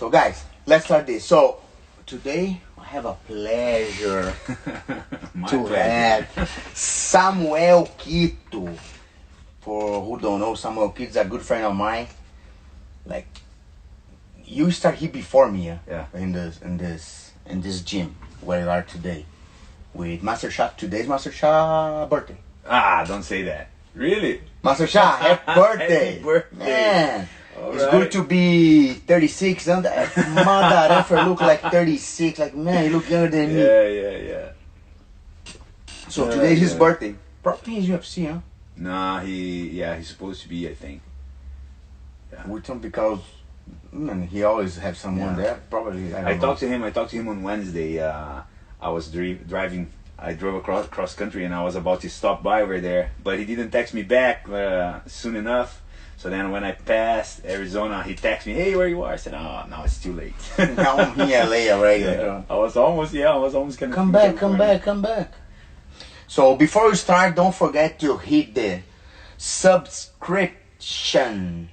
So guys, let's start this. So today I have a pleasure to have Samuel Quito. For who don't know, Samuel Quito is a good friend of mine. Like, you start here before me, yeah. in this gym where you are today with Master Shah. Today's Master Shah birthday. Ah, don't say that. Really? Master Shah, happy birthday! Happy birthday. Man, All it's right. good to be 36. And mother effer look like 36. Like, man, you look younger than me. Yeah. So today's his birthday. Probably he's UFC, huh? Nah, he's supposed to be, I think. Yeah. With him because man, he always have someone there. Probably. I talked to him on Wednesday. I was driving. I drove across cross country and I was about to stop by over there, but he didn't text me back soon enough. So then when I passed Arizona, he texted me, "Hey, where you are?" I said, "Oh, now it's too late." Now I'm in LA already. Yeah. I was almost gonna come back. So before we start, don't forget to hit the subscription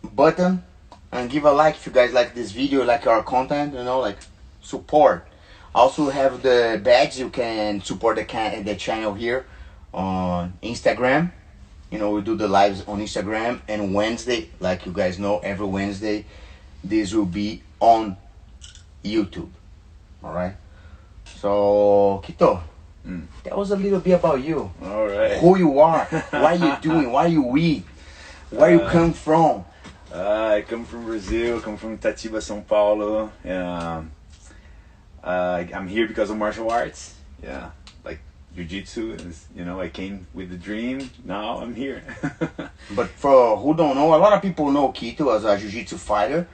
button and give a like if you guys like this video, like our content, like support. Also have the badge, you can support the channel here on Instagram. We do the lives on Instagram, and Wednesday, like you guys know, every Wednesday this will be on YouTube. Alright, so Quito, that was a little bit about you. All right. Who you are, what you doing, what you eat, where you come from. I come from Brazil, come from Itatiba, São Paulo. I'm here because of martial arts. Yeah, like Jiu-Jitsu. I came with the dream. Now I'm here. But for who don't know, a lot of people know Quito as a Jiu-Jitsu fighter.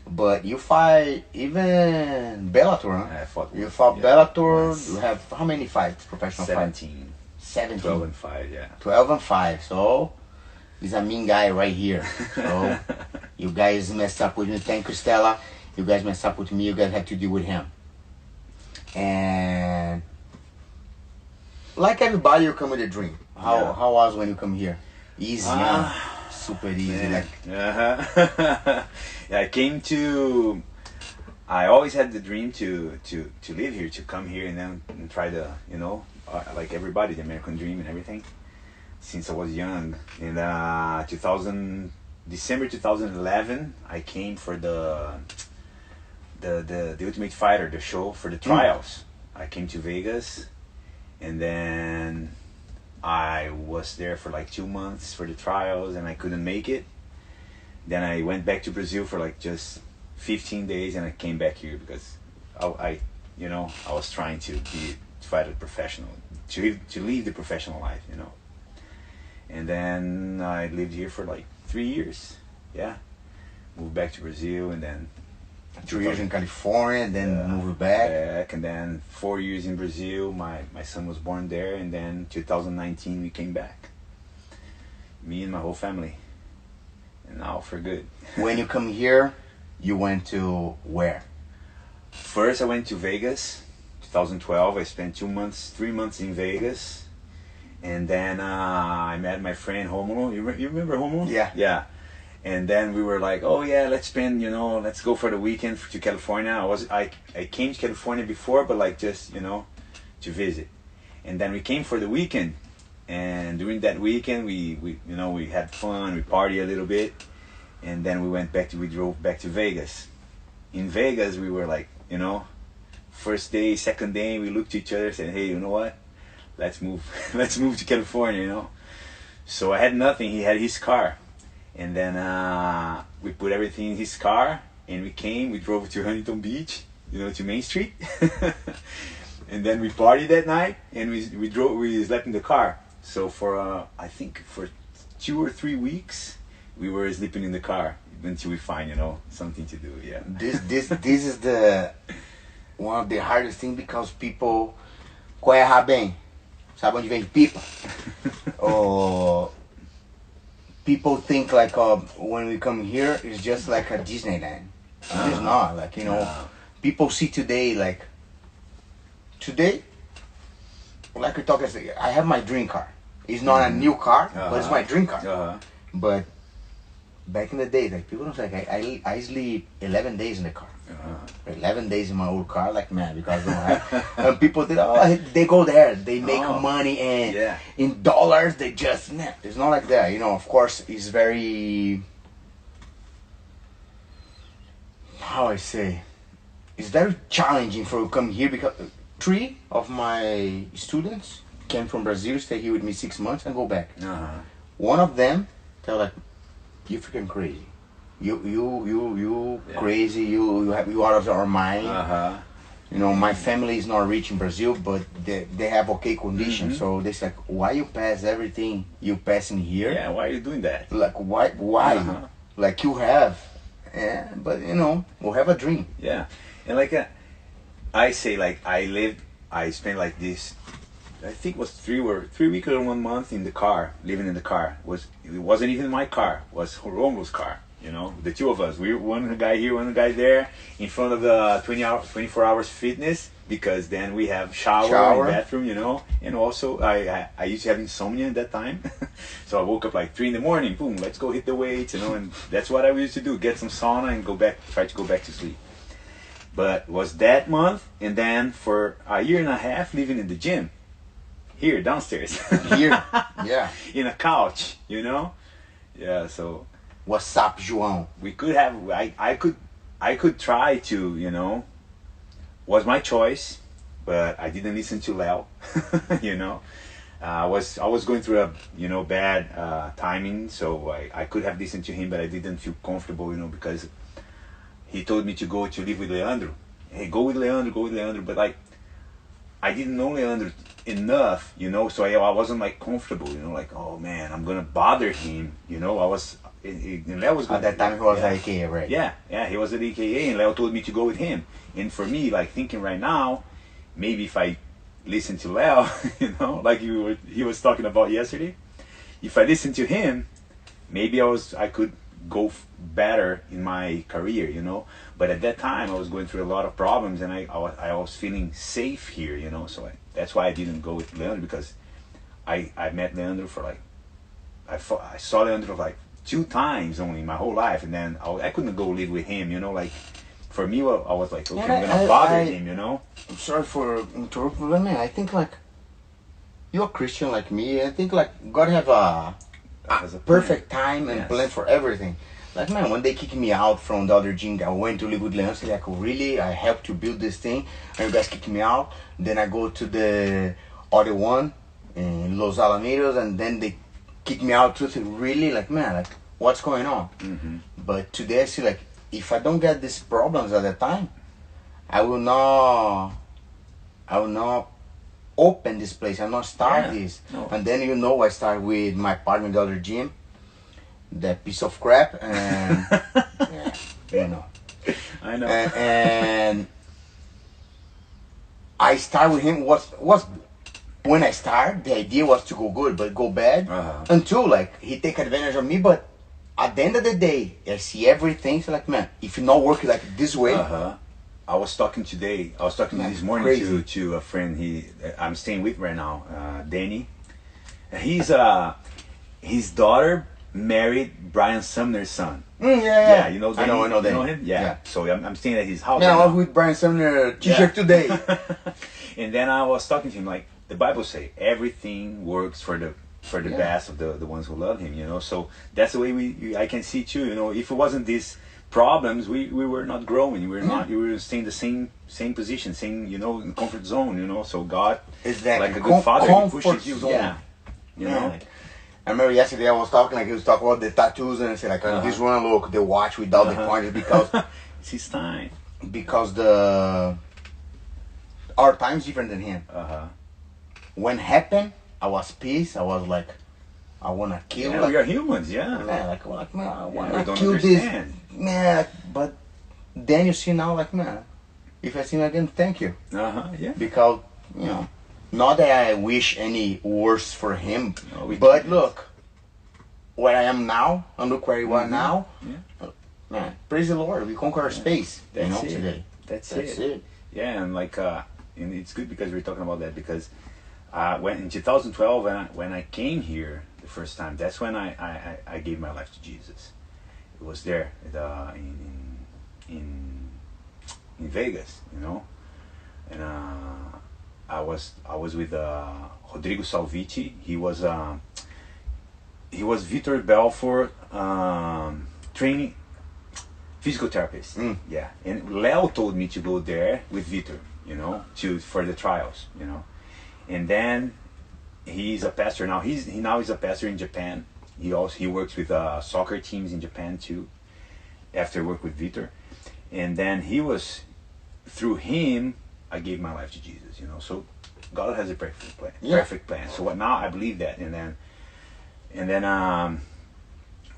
But you fight even Bellator, huh? You fought Bellator. Once. You have how many fights, professional 17. 17. 12 and 5, yeah. 12 and 5. So he's a mean guy right here. So you guys messed up with me. Thank you, Stella. You guys messed up with me. You guys had to deal with him. And like everybody, you come with a dream. How was when you come here? Easy, super easy. Man. Yeah, I always had the dream to live here, to come here and try to, like everybody, the American dream and everything, since I was young. In December 2011, I came for the Ultimate Fighter, the show for the trials. I came to Vegas, and then I was there for like 2 months for the trials, and I couldn't make it. Then I went back to Brazil for like just 15 days, and I came back here because I was trying to fight a professional, to live the professional life, And then I lived here for like 3 years. Yeah, moved back to Brazil, and then 2 years in California, then moved back. And then 4 years in Brazil. My son was born there, and then 2019 we came back. Me and my whole family. And now for good. When you come here, you went to where? First I went to Vegas, 2012. I spent 3 months in Vegas. And then I met my friend Romulo. You remember Romulo? Yeah. Yeah. And then we were like, oh yeah, let's go for the weekend to California. I came to California before, but like just, to visit. And then we came for the weekend. And during that weekend, we had fun, we partied a little bit. And then we drove back to Vegas. In Vegas, we were like, first day, second day, we looked at each other and said, hey, you know what? Let's move to California, So I had nothing, he had his car. And then we put everything in his car, and we drove to Huntington Beach, to Main Street. And then we partied that night, and we slept in the car. So I think for 2 or 3 weeks, we were sleeping in the car until we find, something to do. Yeah. This is one of the hardest things, because people quer errar bem. Sabe onde vende pipa? People think like when we come here, it's just like a Disneyland. It's not. Like, people see today, like we talk, I have my dream car. It's not a new car, but it's my dream car. But back in the day, like people don't like I sleep 11 days in the car. 11 days in my old car, like man, because I don't have. And people think, oh, they go there, they make money, and in dollars they just it's not like that, you know. Of course, it's very, how I say, it's very challenging for you to come here because 3 of my students came from Brazil, stay here with me 6 months, and go back. One of them, they're like, you freaking crazy. You crazy. You out of your mind. You know, my family is not rich in Brazil, but they have okay conditions. So they like, why you pass everything you passing here? Yeah, why are you doing that? Like why? Like you have, but you know, we'll have a dream. Yeah, and like I say, like I spent like this. I think it was 3 weeks or 1 month in the car, living in the car. It wasn't even my car, it was Romulo's car. You know, the 2 of us. We one guy here, one guy there, in front of the 24 hours fitness, because then we have shower and bathroom, you know. And also, I used to have insomnia at that time, so I woke up like 3 in the morning. Boom, let's go hit the weights, you know. And that's what I used to do: get some sauna and try to go back to sleep. But it was that month, and then for a year and a half living in the gym. Here, downstairs. Here, yeah. In a couch, you know? Yeah, so... What's up, João? We could have... I could try to, you know... Was my choice, but I didn't listen to Leo, you know? I was going through a, you know, bad timing, so I could have listened to him, but I didn't feel comfortable, you know, because he told me to go to live with Leandro. Hey, go with Leandro, but like... I didn't know Leandro enough, you know, so I wasn't like comfortable, you know, like, oh man, I'm gonna bother him, you know. I was, and Leo was at that time he was at AKA, right? Yeah, he was at AKA, and Leo told me to go with him. And for me, like thinking right now, maybe if I listen to Leo, you know, like he was talking about yesterday, if I listen to him, maybe I could go better in my career, you know. But at that time I was going through a lot of problems, and I was feeling safe here, you know. So that's why I didn't go with Leandro, because I met Leandro for like I saw Leandro like 2 times only in my whole life, and then I couldn't go live with him, you know. Like for me, I was like, okay, I'm gonna bother him, you know. I'm sorry for interrupting, but man, I think like you're a Christian like me. I think like God have a perfect time and plan for everything. Like man, when they kicked me out from the other gym, I went to live with Leandro. Like really, I helped you build this thing, and you guys kicked me out. Then I go to the other one in Los Alamitos, and then they kick me out too. So really, like man, like what's going on? But today I see like if I don't get these problems at that time, I will not open this place. I will not start this. No. And then you know I start with my partner in the other gym, that piece of crap, and you know. I know. And I start with him. Was when I start, the idea was to go good, but go bad until like he take advantage of me. But at the end of the day, I see everything. So like, man, if you not working like this way. I was talking this morning to a friend I'm staying with right now, Danny. His daughter married Brian Sumner's son. Yeah, you know Danny? I know Danny. You know him? Yeah. So I'm staying at his house. Yeah, I was with Brian Sumner t-shirt today. And then I was talking to him like the Bible say everything works for the best of the ones who love him, you know. So that's the way I can see too, you know. If it wasn't these problems, we were not growing. We were staying the same position, same, you know, in comfort zone, you know. So God is like a good father, he pushes you, you know. I remember yesterday I was talking, like he was talking about the tattoos, and I said like, this one look, the watch without the pointers, because it's his time. Because our time's different than him. When happened, I was pissed. I was like, I wanna kill. Yeah, like, we are humans, man, man, I wanna kill this. Man, but then you see now, like, man, if I see him again, thank you. Because, you know, not that I wish any worse for him, but look, where I am now, and look where you are now, man, praise the Lord, we conquer our space, you know, today. That's it. Yeah, and like, and it's good because we're talking about that, because when in 2012, when I came here the first time, that's when I gave my life to Jesus. It was there in Vegas, you know, and I was with Rodrigo Salvici. He was Vitor Belfort training physical therapist. Yeah, and Leo told me to go there with Vitor, you know, for the trials, you know, and then he's a pastor now. He's a pastor in Japan. He works with soccer teams in Japan too. After work with Vitor, and then through him, I gave my life to Jesus. You know, so God has a perfect plan. Yeah. Perfect plan. So now I believe that, and then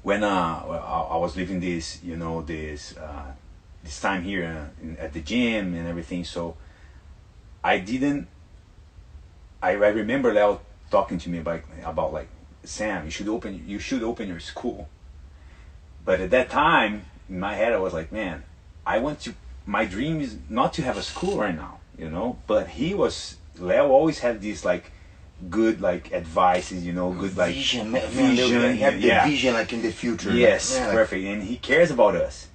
when I was living this, you know, this time here at the gym and everything, so I remember Leo talking to me about like, Sam, you should open your school. But at that time, in my head, I was like, man, my dream is not to have a school right now, you know. But Leo always had these like good like advices, you know, good like vision. Vision, have the vision like in the future. Yes, like, perfect. And he cares about us.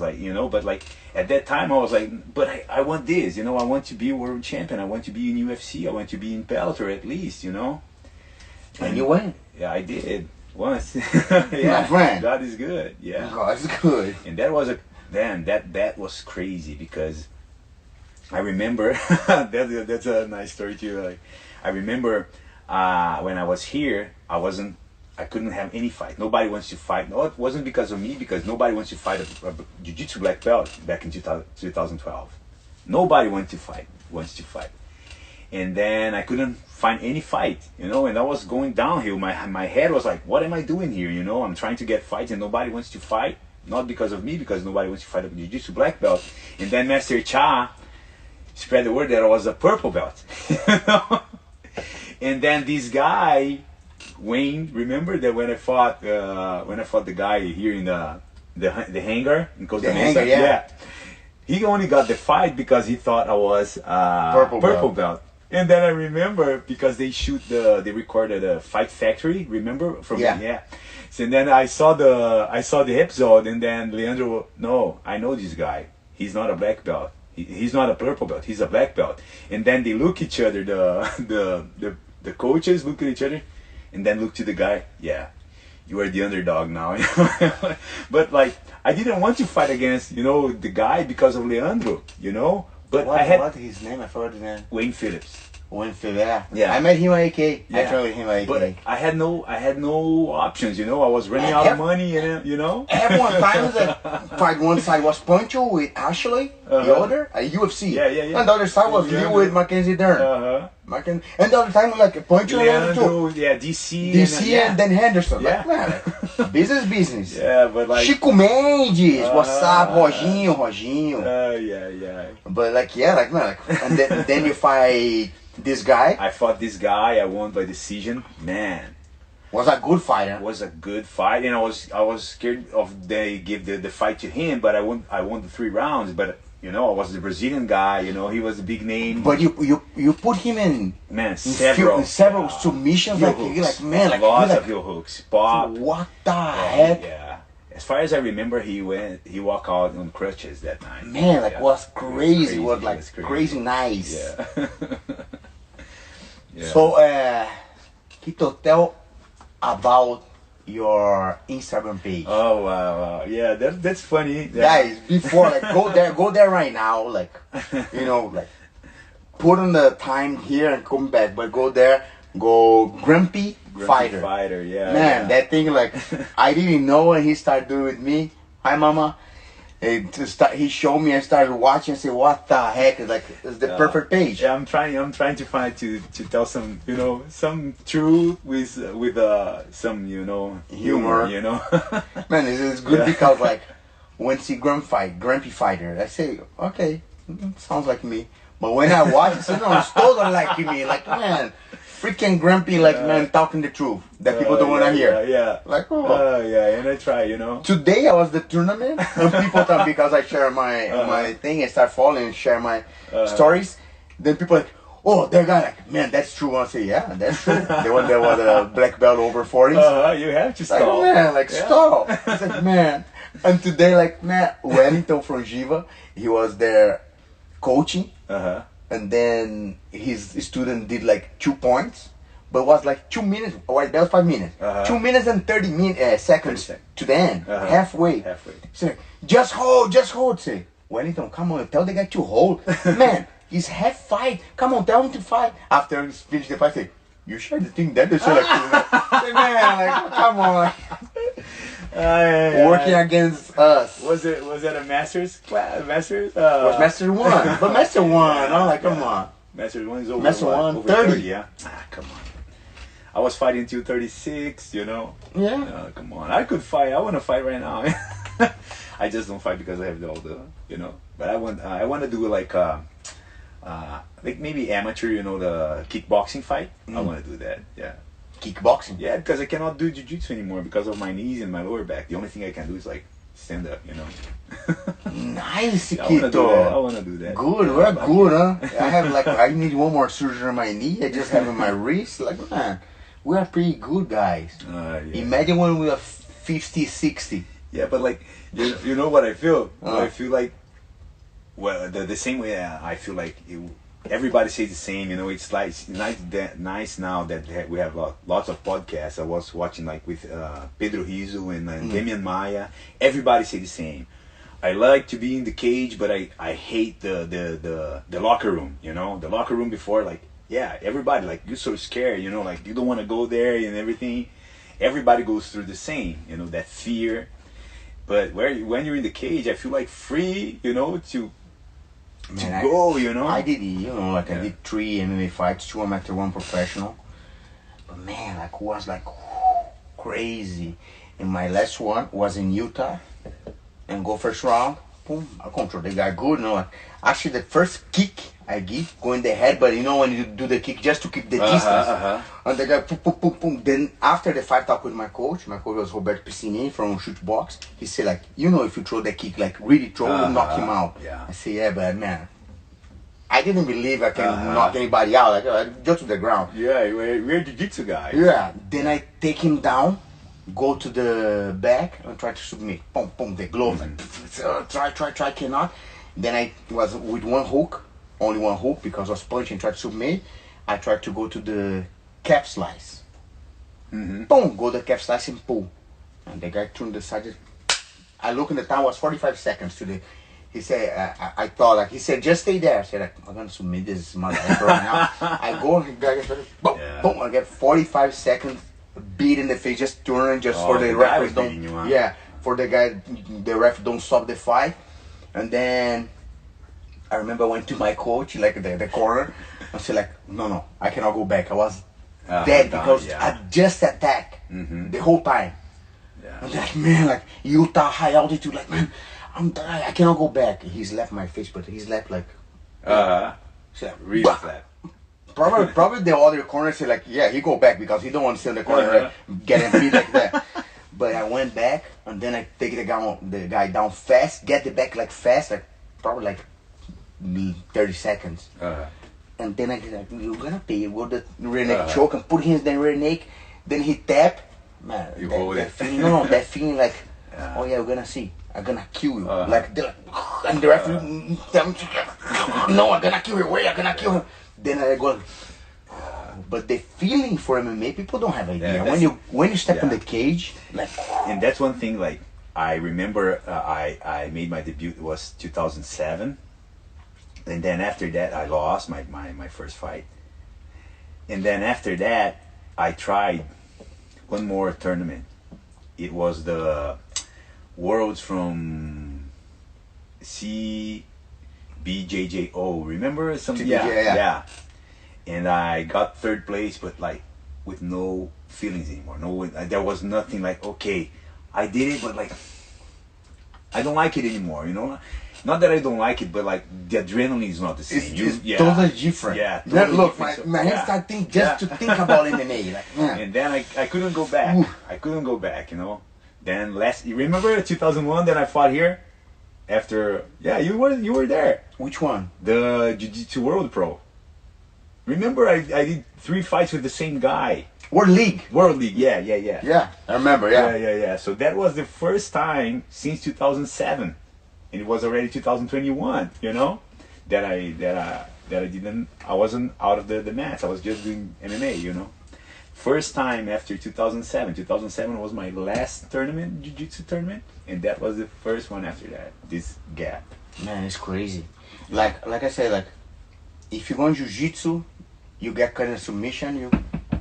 Like, you know. But like at that time, I was like, but I want this, you know. I want to be world champion. I want to be in UFC. I want to be in Bellator at least, you know. And you went. Yeah, I did once. Yeah, my friend. God is good. Yeah, God is good. And that was crazy because I remember that's a nice story too. Like I remember when I was here, I couldn't have any fight. Nobody wants to fight. No, it wasn't because of me, because nobody wants to fight a jiu-jitsu black belt back in 2012. Nobody wants to fight. And then I couldn't find any fight, you know, and I was going downhill. My head was like, what am I doing here? You know, I'm trying to get fights and nobody wants to fight. Not because of me, because nobody wants to fight a jiu-jitsu black belt. And then Master Cha spread the word that I was a purple belt. You know? And then this guy, Wayne, remember that when I fought the guy here in the hangar in Costa Mesa? Yeah. He only got the fight because he thought I was purple belt. And then I remember because they recorded a Fight Factory, remember? Yeah. So then I saw the episode, and then Leandro, no, I know this guy. He's not a black belt. He's not a purple belt. He's a black belt. And then they look at each other. The coaches look at each other, and then look to the guy. Yeah, you are the underdog now. But like, I didn't want to fight against, you know, the guy because of Leandro, you know. But what his name? I forgot his name. Wayne Phillips. Yeah. I met him at AK. Yeah. I trained with him at AK. But I had no options, you know. I was running out of money, and you know. At one time, fight one side was Pancho with Ashley, the other at UFC. Yeah. And the other side was you with Mackenzie Dern. And the other time, like Pancho and Leandro, yeah, DC, and then Henderson. Yeah. Like, man, business. Yeah, but like Chico Mendes, what's up, Roginho. Yeah. But like, man, and then you fight this guy. I fought this guy. I won by decision. Man, was a good fighter. Was a good fight, and I was scared of they give the fight to him, but I won the 3 rounds. But you know, I was the Brazilian guy. You know, he was the big name. But you put him in, man, several submissions. Like lots of heel hooks. Pop. What the heck? Yeah. As far as I remember, he walked out on crutches that night. Man, like was crazy. Was like crazy nice. Yeah. Yeah. So, Quito, tell about your Instagram page. Oh wow. Yeah, that's funny. Guys, before like go there right now, like, you know, like put on the time here and come back, but go there, go Grumpy Fighter. Yeah. Man, that thing, like, I didn't know when he started doing it with me. Hi, mama. He showed me. I started watching and said, "What the heck?" It's like, it's the perfect page. Yeah, I'm trying to find to tell some, you know, some truth with some, you know, humor. You know. Man, it's good because like when see Grumpy Fighter, I say, okay, sounds like me. But when I watch it, no, it's totally like me. Like, man, freaking Grumpy, like, man, talking the truth that people don't want to hear. Yeah. Like, oh. Yeah, and I try, you know. Today I was the tournament, and people thought because I share my thing and start following and share my stories, then people like, oh, that guy, like, man, that's true. I say, yeah, that's true. The one that was a black belt over 40s. You have to Like, stall. man, like, stop. It's like, man. And today, like, man, Wellington from Jiva, he was there coaching. And then his student did like 2 points. But it was like 2 minutes, or that was 5 minutes. 2 minutes and 30 seconds to the end, halfway. So like, just hold. Say, Wellington, come on, tell the guy to hold. Man, he's half fight. Come on, tell him to fight. After he finished the fight, say, you sure the thing that? They say like, say, man, like, come on. Working against us. Was it a Masters? Masters? Was Master 1. But Master 1, I'm like, come on. Masters 1 is over, Master 1, over 30. Yeah? Come on. I was fighting till 36, you know? Yeah. Come on. I could fight. I want to fight right now. I just don't fight because I have all the, you know? But I want to do like maybe amateur, you know, the kickboxing fight. I want to do that, yeah. Kickboxing? Yeah, because I cannot do jiu-jitsu anymore because of my knees and my lower back. The only thing I can do is like stand up, you know. Nice, Yeah, Quito. I want to do that. Good, we're good, huh? I have like, I need one more surgery on my knee. I just have on my wrist. Like, man, we are pretty good guys. Yeah. Imagine when we are 50, 60. Yeah, but like, you know what I feel? I feel like, well, the same way I feel like everybody says the same, you know. It's like nice now that we have lots of podcasts. I was watching like with Pedro Rizzo and Demian Maia. Everybody say the same. I like to be in the cage, but I hate the locker room, you know. The locker room before, like, yeah, everybody, like, you're so scared, you know, like, you don't want to go there and everything. Everybody goes through the same, you know, that fear. But when you're in the cage, I feel like free, you know, to go, you know. I did, you know, like I did 3 MMA fights, 2 amateur, 1 professional. But man, like, was like crazy. And my last one was in Utah. And go first round, boom, I control the guy good, you know. Like, actually, the first kick I give, go in the head, but you know when you do the kick just to keep the distance. And the guy, boom, boom, boom, boom. Then after the fight talk with my coach was Roberto Piscini from Shoot Box. He said like, you know, if you throw the kick, like really throw, knock him out. Yeah. I say, yeah, but man, I didn't believe I can knock anybody out. Like, I go to the ground. Yeah, we're jiu-jitsu guys. Yeah. Then I take him down. Go to the back and try to submit. Boom, boom, the glove. Try, cannot. Then I was with 1 hook, only 1 hook because I was punching, tried to submit. I tried to go to the calf slice. Boom, go to the calf slice and pull. And the guy turned the side. I look in the time, was 45 seconds to the. He said, I thought, like, he said, just stay there. I said, like, I'm going to submit this motherfucker right now. I go, boom, boom, I get 45 seconds. Beat in the face, just turn, just for the referee don't. Yeah, for the guy, the ref don't stop the fight. And then I remember I went to my coach, like the corner, and said like, no, I cannot go back. I was dead because I just attacked the whole time. Yeah. And like, man, like Utah high altitude, like, man, I'm dying. I cannot go back. He slapped my face, but he slapped like, really slap. Probably the other corner say like, yeah, he go back because he don't want to stay in the corner like, getting beat like that. But I went back and then I take the guy down fast, get the back like fast, like probably like 30 seconds. And then I get like, you're gonna pay. Go the rear neck choke and put him in the rear neck. Then he tap. Man, that feeling, that feeling like, oh yeah, we're gonna see. I'm gonna kill you. Like, and the referee tell me, no, I'm gonna kill you. Wait, I'm gonna kill him. Then I go, but the feeling for MMA, people don't have idea. When you step in the cage, like, and that's one thing. Like, I remember, I made my debut. It was 2007, and then after that, I lost my first fight. And then after that, I tried one more tournament. It was the Worlds from BJJO, remember something? Yeah. And I got 3rd place, but like with no feelings anymore. There was nothing like, okay, I did it, but like I don't like it anymore. You know, not that I don't like it, but like the adrenaline is not the same. It's totally different. Yeah, totally look, different. my hands start thinking just to think about MMA. Like, and then I couldn't go back. I couldn't go back. You know. Then you remember 2001? Then I fought here. After, you were there. Which one? The Jitsu World Pro. Remember, I did 3 fights with the same guy. World League. World League, yeah. Yeah, I remember, yeah. So that was the first time since 2007, and it was already 2021. You know, that I wasn't out of the mats. I was just doing MMA. You know, first time after 2007. 2007 was my last tournament, jiu-jitsu tournament, and that was the first one after that. This gap. Man, it's crazy. Like I said, like if you go in jiu-jitsu, you get kind of submission, you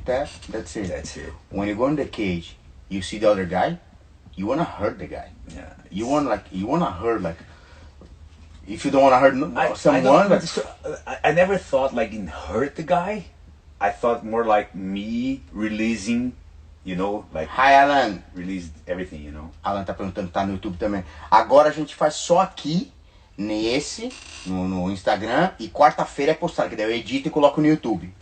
tap, that's it. That's it. When you go in the cage, you see the other guy, you wanna hurt the guy. Yeah. You wanna hurt, like if you don't wanna hurt someone. I never thought like in hurt the guy. I thought more like me releasing, you know, like Hi, Alan. release everything, you know. Alan tá perguntando, tá no YouTube também. Agora a gente faz só aqui, nesse, no Instagram, e quarta-feira é postado, que daí eu edito e coloco no YouTube.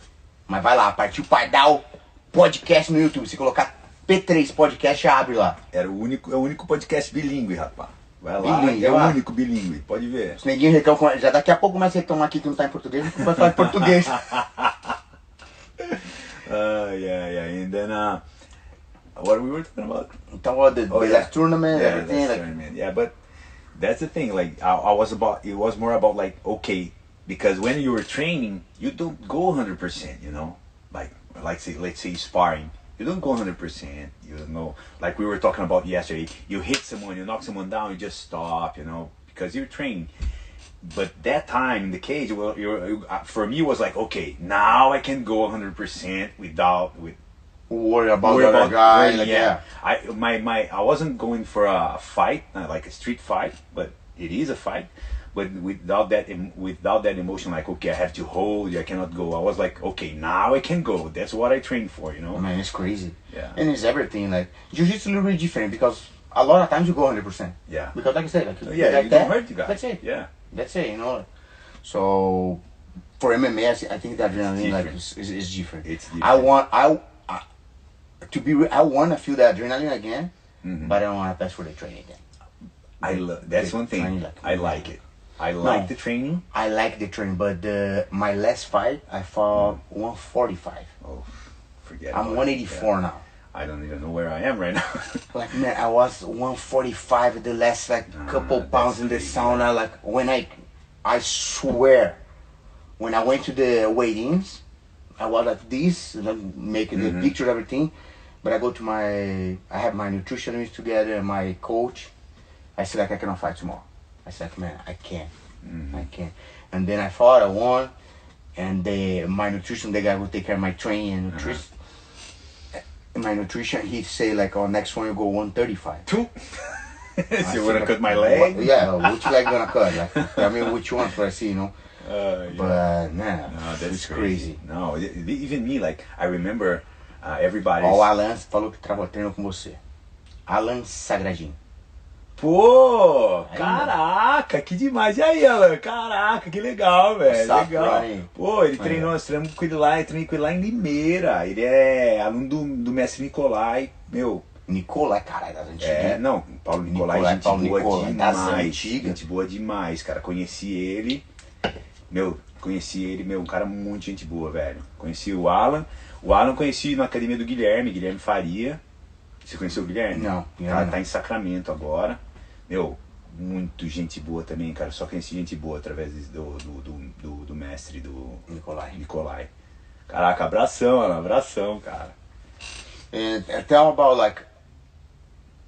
Mas vai lá, Partiu Pardal Podcast no YouTube. Se colocar P3 Podcast, abre lá. É o único podcast bilíngue, rapaz. Vai lá, Bilíngue, é vai lá. o único bilíngue, pode ver. Os neguinhos reclamam, já daqui a pouco mais reclamar aqui que não tá em português, não vai falar em português. Yeah. And then, what we were talking about? Então, the last tournament, Yeah, everything. last Like, tournament. Yeah, but that's the thing. Like, it was more about like, okay, because when you were training, you don't go 100%. You know, like let's say sparring, you don't go 100%. You know, like we were talking about yesterday. You hit someone, you knock someone down, you just stop. You know, because you're training. But that time in the cage, well, for me, it was like, okay, now I can go 100% with worry about the other guy. Like, yeah. I wasn't going for a fight, not like a street fight, but it is a fight. But without that emotion, like, okay, I have to hold, I cannot go. I was like, okay, now I can go. That's what I trained for, you know. Man, it's crazy. Yeah. And it's everything. Like jiu-jitsu is really different because a lot of times you go 100%. Yeah. Because like I said, like Yeah, like you that, don't hurt the guy. That's it. Yeah. That's it, you know. So for MMA, I think the adrenaline like different. is different. It's different. I want to feel the adrenaline again, but I don't want to pass for the training again. That's The one thing. training, like, I like it. I like the training. I like the training, but my last fight I fought 145. Oh, forget. I'm about 184 it. now. I don't even know where I am right now. Like man, I was 145 the last like couple pounds in the sauna. Like when I swear, when I went to the weigh-ins, I was like this, like, making the picture, everything. But I go to I have my nutritionist together and my coach. I said like I cannot fight tomorrow. I said like, man, I can't. I can't. And then I fought, I won, and my nutrition, the guy who take care of my training and nutrition. My nutrition, he say like, oh, next one you go 135. So you wanna like, cut my leg? Yeah, which leg gonna cut? Like, I mean, which one for I see, you know? Yeah. But man, No, that's it's crazy. No, even me, like I remember everybody. Ó, o Alan falou que treinou com você. Alan Sagradinho. Pô, Aí, caraca, que demais. E aí, Alan? Caraca, que legal, velho. What's up, Legal. Ronnie? Pô, ele Aí, treinou, ó. nós treinamos com ele lá, eu treinei com ele lá em Limeira. Ele é aluno do mestre Nicolai, meu. Nicolai, caralho, das antigas. É, não, Paulo Nicolai, Nicolai, gente Paulo boa Nicolai, das demais. antigas. Gente boa demais, cara. Conheci ele, meu, um cara muito gente boa, velho. Conheci o Alan conheci na academia do Guilherme Faria. Você conheceu o Guilherme? Não, Cara, não. tá em Sacramento agora. Meu, muito gente boa também, cara. Só conheci gente boa através do mestre do Nicolai. Caraca, abração, Alan, abração, cara. And tell about like,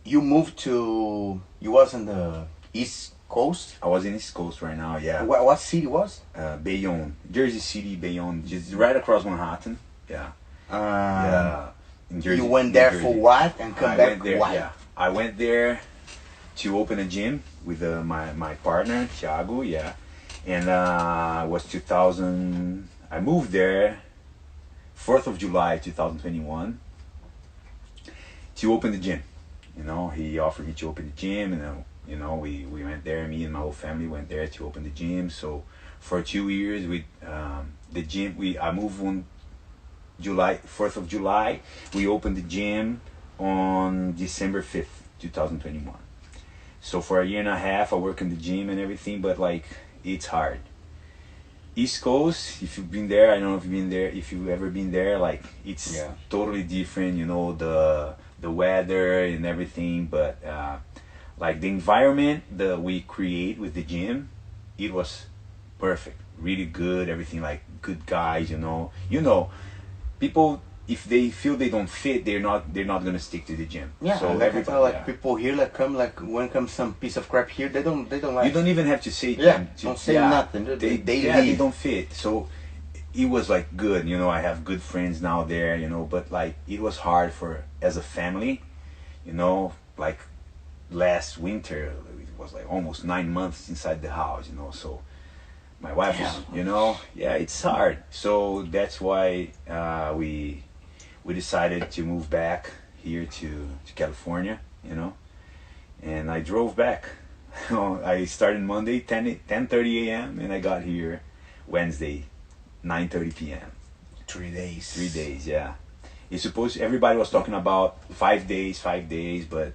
you was in the East Coast? I was in East Coast right now, yeah. What city was? Bayonne, Jersey City, Bayonne, just right across Manhattan. Yeah. Yeah. In Jersey, You went there New for Jersey. what and come I back went there, why? yeah. I went there to open a gym with my partner, Thiago, yeah. And it was 2000, I moved there 4th of July 2021 to open the gym. You know, he offered me to open the gym, and you know, we went there, me and my whole family went there to open the gym. So for 2 years with the gym, I moved on 4th of July, we opened the gym on December 5th, 2021. So for a year and a half, I work in the gym and everything, but like, it's hard. East Coast, if you've been there, I don't know if you've been there, if you've ever been there, like it's totally different, you know, the weather and everything, but like the environment that we create with the gym, it was perfect, really good, everything, like good guys, you know, people, if they feel they don't fit, they're not gonna stick to the gym. Yeah, so like I tell, like people here, like come, like when comes some piece of crap here, they don't like. You don't even have to say. Don't say nothing. They they don't fit. So it was like good, you know. I have good friends now there, you know. But like it was hard for as a family, you know. Like last winter, it was like almost 9 months inside the house, you know. So my wife was, you know, it's hard. So that's why we decided to move back here to California, you know, and I drove back. I started Monday 10:30 a.m. and I got here Wednesday 9:30 p.m. 3 days. 3 days, yeah. It's supposed, everybody was talking about 5 days, but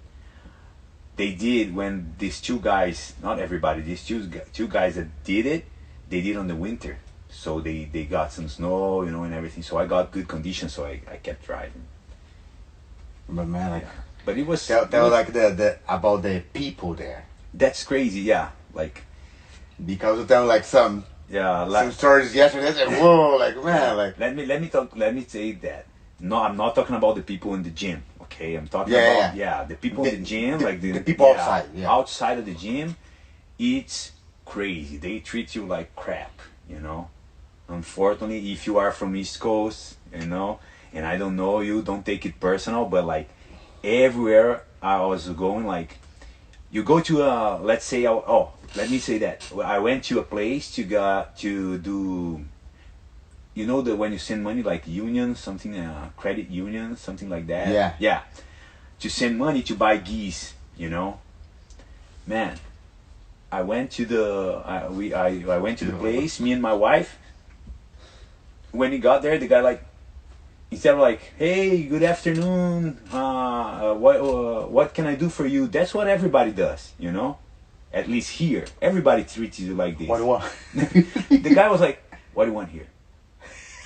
they did, when these two guys, not everybody, these two guys that did it, they did on the winter. So they got some snow, you know, and everything. So I got good conditions, so I kept driving. But man, like, but it was tell like the about the people there. That's crazy, yeah. Like because of them, like some stories yesterday. I said, whoa, like man, like let me say that. No, I'm not talking about the people in the gym. Okay, I'm talking about the people in the gym, like the people outside. Yeah. Outside of the gym, it's crazy. They treat you like crap, you know. Unfortunately, if you are from East Coast, you know, and I don't know you, don't take it personal, but like everywhere I was going, like you go to a, let's say, let me say that I went to a place to do, you know, when you send money, like union, something, credit union, something like that. Yeah. To send money to buy geese, you know, man. I went to the I went to the place, me and my wife. When he got there, the guy, like, instead of like, hey, good afternoon, what can I do for you? That's what everybody does, you know? At least here. Everybody treats you like this. What do you want? The guy was like, what do you want here?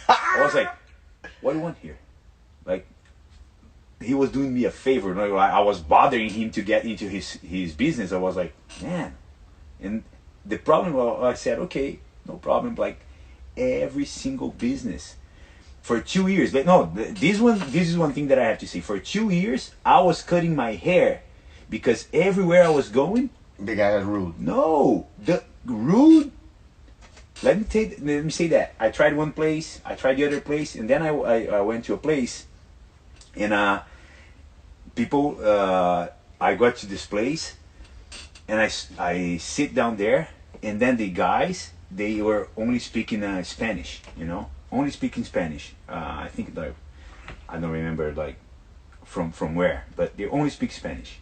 I was like, what do you want here? Like, he was doing me a favor. You know? I was bothering him to get into his business. I was like, man. And the problem, I said, okay, no problem. Like, every single business for 2 years. But no, this is one thing that I have to say. For 2 years, I was cutting my hair because everywhere I was going, the guy was rude. No, the rude. Let me say that. I tried one place, I tried the other place, and then I went to a place, and people. I got to this place, and I sit down there, and then the guys, they were only speaking Spanish, you know, only speaking Spanish. I think like, I don't remember like from where, but they only speak Spanish.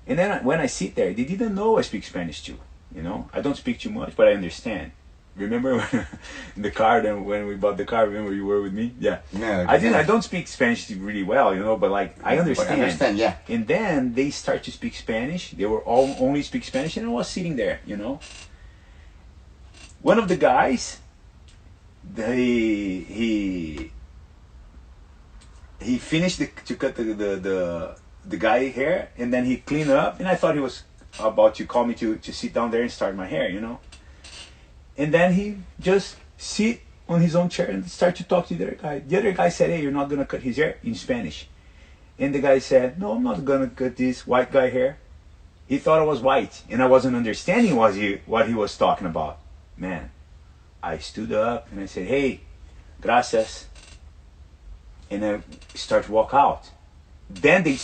And then when I sit there, they didn't know I speak Spanish too, you know. I don't speak too much, but I understand. Remember in the car, then when we bought the car, remember you were with me? Yeah. I don't speak Spanish really well, you know, but like I understand. I understand, yeah. And then they start to speak Spanish. They were all only speak Spanish, and I was sitting there, you know. One of the guys, he finished to cut the guy hair, and then he cleaned up, and I thought he was about to call me to sit down there and start my hair, you know. And then he just sit on his own chair and start to talk to the other guy. The other guy said, hey, you're not gonna cut his hair, in Spanish. And the guy said, no, I'm not gonna cut this white guy hair. He thought I was white, and I wasn't understanding what he was talking about. Man, I stood up and I said, hey, gracias. And I start to walk out. Then they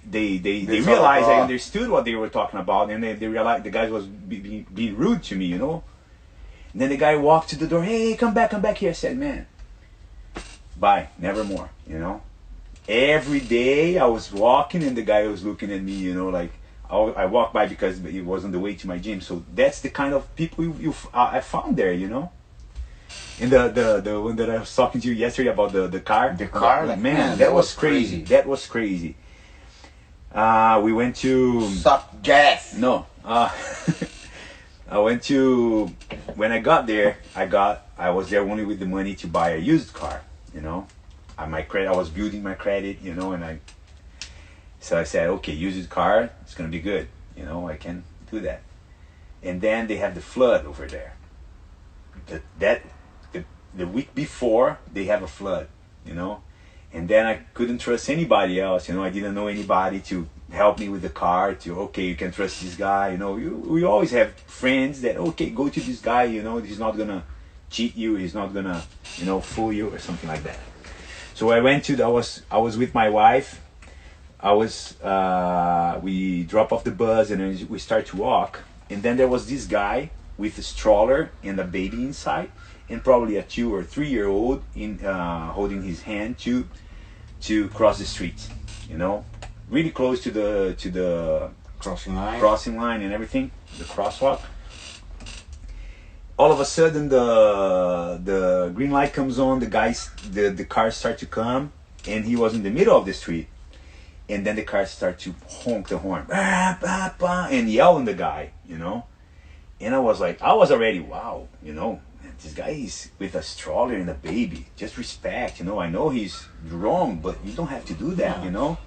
realized I understood what they were talking about, and they realized the guy was being rude to me, you know. And then the guy walked to the door, hey, come back here. I said, man, bye, never more, you know. Every day I was walking and the guy was looking at me, you know, like I walked by because it was on the way to my gym. So that's the kind of people I found there, you know. And the one that I was talking to you yesterday about the car. The car? Like, man, that was crazy. That was crazy. We went to... Suck gas. No. I went to, when I got there, I was there only with the money to buy a used car, you know. I was building my credit, you know, so I said, okay, used car, it's gonna be good, you know, I can do that. And then they have the flood over there. The week before, they have a flood, you know. And then I couldn't trust anybody else, you know. I didn't know anybody to help me with the car, okay, you can trust this guy, you know. We always have friends that, okay, go to this guy, you know, he's not gonna cheat you, he's not gonna, you know, fool you or something like that. So I went to, I was with my wife. We drop off the bus and then we start to walk. And then there was this guy with a stroller and a baby inside, and probably a 2 or 3 year old holding his hand to cross the street, you know, really close to the crossing line and everything, the crosswalk. All of a sudden the green light comes on, the cars start to come, and he was in the middle of the street, and then the cars start to honk the horn, bah, bah, bah, and yell on the guy, you know. And I was already, wow, you know, this guy is with a stroller and a baby, just respect, you know. I know he's wrong, but you don't have to do that, you know,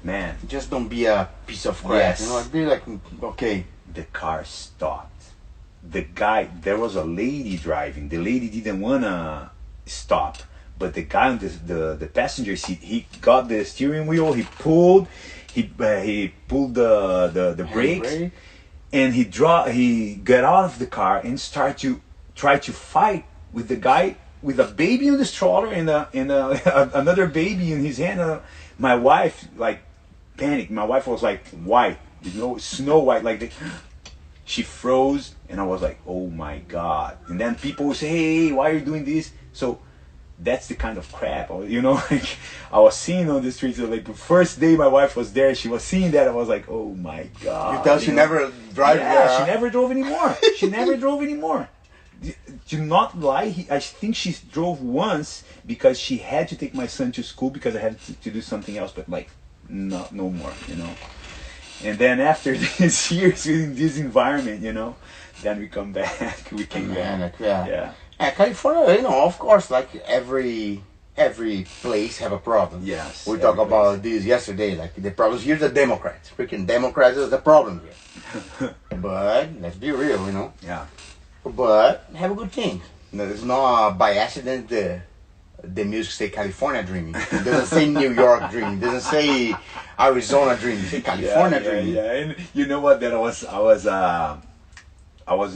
man. Just don't be a piece of crap, yes. You know, be like, okay. The car stopped. There was a lady driving. The lady didn't wanna stop, but the guy on the passenger seat, he got the steering wheel, he pulled the brakes, and he got out of the car and try to fight with the guy with a baby in the stroller and another baby in his hand. My wife like panicked. My wife was like white, you know, Snow White, like she froze, and I was like, oh my God. And then people would say, hey, why are you doing this? So that's the kind of crap, you know, like I was seeing on the streets. Like the first day my wife was there, she was seeing that. I was like, oh my God. You tell she never drive there, huh? She never drove anymore. She never drove anymore. To not lie, I think she drove once because she had to take my son to school because I had to do something else, but like no more, you know. And then after these years in this environment, you know, then we come back. We came back. Yeah. California, you know, of course, like every place have a problem. Yes. We talked about this yesterday. Like the problems here, the Democrats. Freaking Democrats is the problem here. But let's be real, you know. Yeah. But have a good thing. No, it's not by accident the music say California Dreaming. It doesn't say New York Dreaming. It doesn't say Arizona Dreaming. It say California Dreaming. Yeah, and you know what? That I was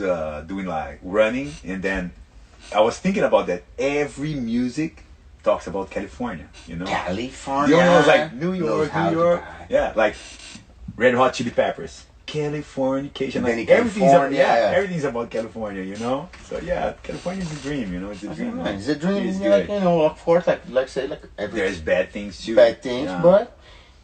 doing like running, and then I was thinking about that. Every music talks about California, you know. California. The only one was like New York. Yeah, like Red Hot Chili Peppers. Californication, like everything's about California, you know. So yeah, California is a dream, you know. It's a dream. It's a dream. It's like, you know, of course, like say like there's bad things too. Bad things, yeah. But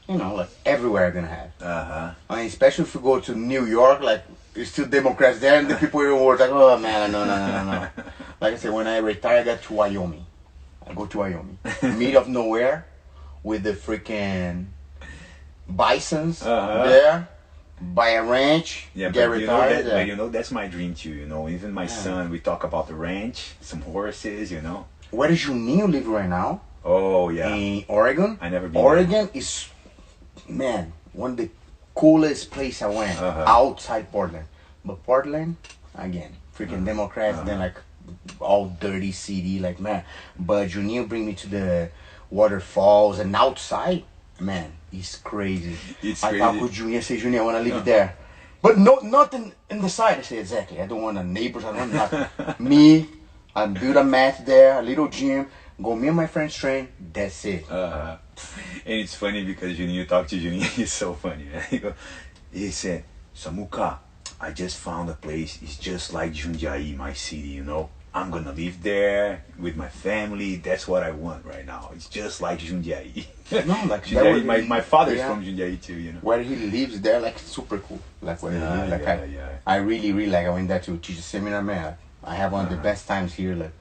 you know, like everywhere gonna have. I mean, especially if you go to New York, like there's still Democrats there, and the people even were like, oh man, no. Like I said, when I retire, I got to Wyoming. I go to Wyoming, middle of nowhere, with the freaking bisons there. Buy a ranch, get retired. But you know, that's my dream too, you know. Even my son, we talk about the ranch, some horses, you know. Where does Juninho live right now? Oh, yeah. In Oregon? I never been Oregon there. Is, man, one of the coolest place I went outside Portland. But Portland, again, freaking Democrats, then like all dirty city, like man. But Juninho bring me to the waterfalls and outside, man. It's crazy. I talk with Junior. I say, Junior, I want to live there. But nothing in the side. I say, exactly. I don't want neighbors. I don't want nothing. Me, I build a mat there, a little gym. Go me and my friends train. That's it. And it's funny because you talk to Junior. He's so funny. Man. He said, Samuka, I just found a place. It's just like Jundiaí, my city, you know. I'm gonna live there with my family. That's what I want right now. It's just like Jundiaí. No, like Jundiaí, my father's from Jundiaí too, you know. Where he lives there, like super cool. Like where he lives, like I really like. I went there to teach a seminar, man. I have one of the best times here. Like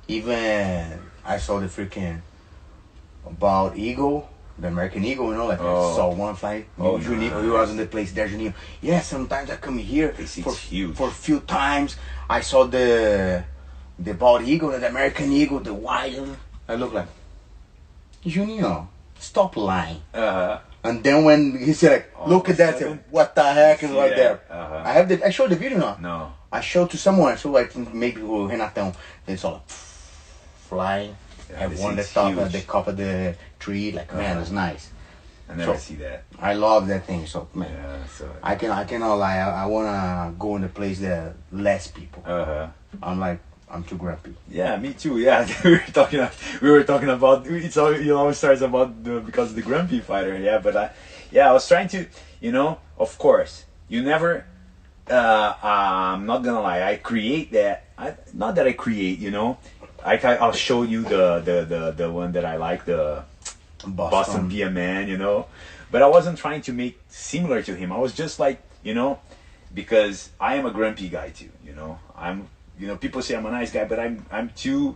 even I saw the freaking bald eagle The American Eagle, you know, like I saw one fly. Juninho, he was in the place there, Juninho. Yeah, sometimes I come here for a few times. I saw the bald eagle, the American eagle, the white. I look like, Juninho, stop lying. And then when he said, like, look at that, I said, what the heck is right there? I showed the video now. No. I showed to someone, so I think maybe Renatão. They saw like, flying. Have one that top at the top of the tree, like man, it's nice. I never see that. I love that thing, so man. Yeah, so I cannot lie. I wanna go in a place that less people. I'm too grumpy. Yeah, me too. Yeah, we were talking about it's all, it always starts about because of the grumpy fighter. Yeah, but I was trying to, you know, of course, you never. I'm not gonna lie. I create that. Not that I create, you know. I'll show you the one that I like, the Boston Be a Man, you know. But I wasn't trying to make similar to him. I was just like, you know, because I am a grumpy guy too, you know. You know, people say I'm a nice guy, but I'm too.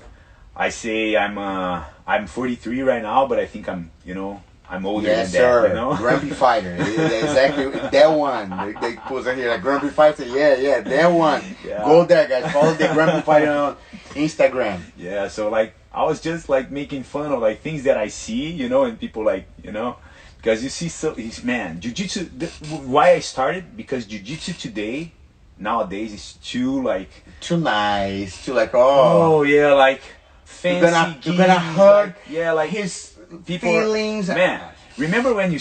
I say I'm 43 right now, but I think I'm, you know, I'm older than that, you know? Grumpy fighter, exactly that one. They put it here, like grumpy fighter. Yeah, that one. Yeah. Go there, guys. Follow the grumpy fighter on Instagram. Yeah, so like I was just like making fun of like things that I see, you know, and people like, you know, because you see, so man, jiu-jitsu. Why I started, because jiu-jitsu today, nowadays, is too nice, too like oh yeah, like fancy. You're gonna hurt like his people feelings. Man, remember when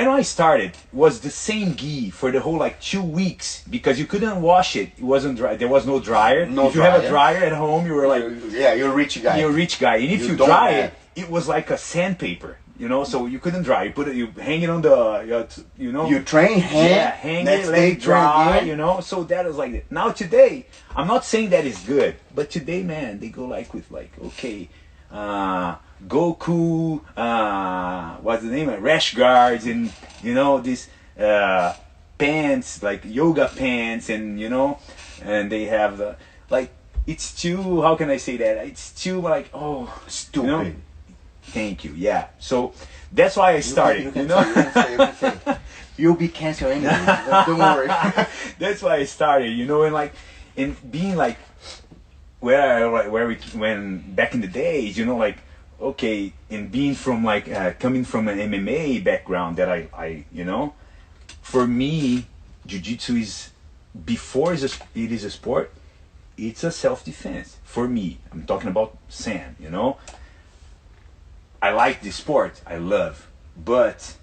I started was the same gi for the whole like 2 weeks, because you couldn't wash it. It wasn't dry. There was no dryer. If you have a dryer at home, you were like, you're a rich guy. You're a rich guy, and if you dry it, it was like a sandpaper. You know, so you couldn't dry. You hang it on the, you know. You train hang it, let it dry. You know, so that is like it. Now today, I'm not saying that is good, but today, man, they go like with like okay, Goku, what's the name? Rash guards, and you know this pants, like yoga pants, and you know, and they have the like. It's too. How can I say that? It's too like stupid. You know? Thank you. Yeah. So that's why I started. You can say. You'll be canceled anyway. Don't worry. That's why I started. You know, and like, in being like, when back in the days, you know, like, okay, in being from like coming from an MMA background, that I you know, for me, jiu-jitsu is before it is a sport. It's a self-defense for me. I'm talking about Sam. You know. I like the sport, I love, but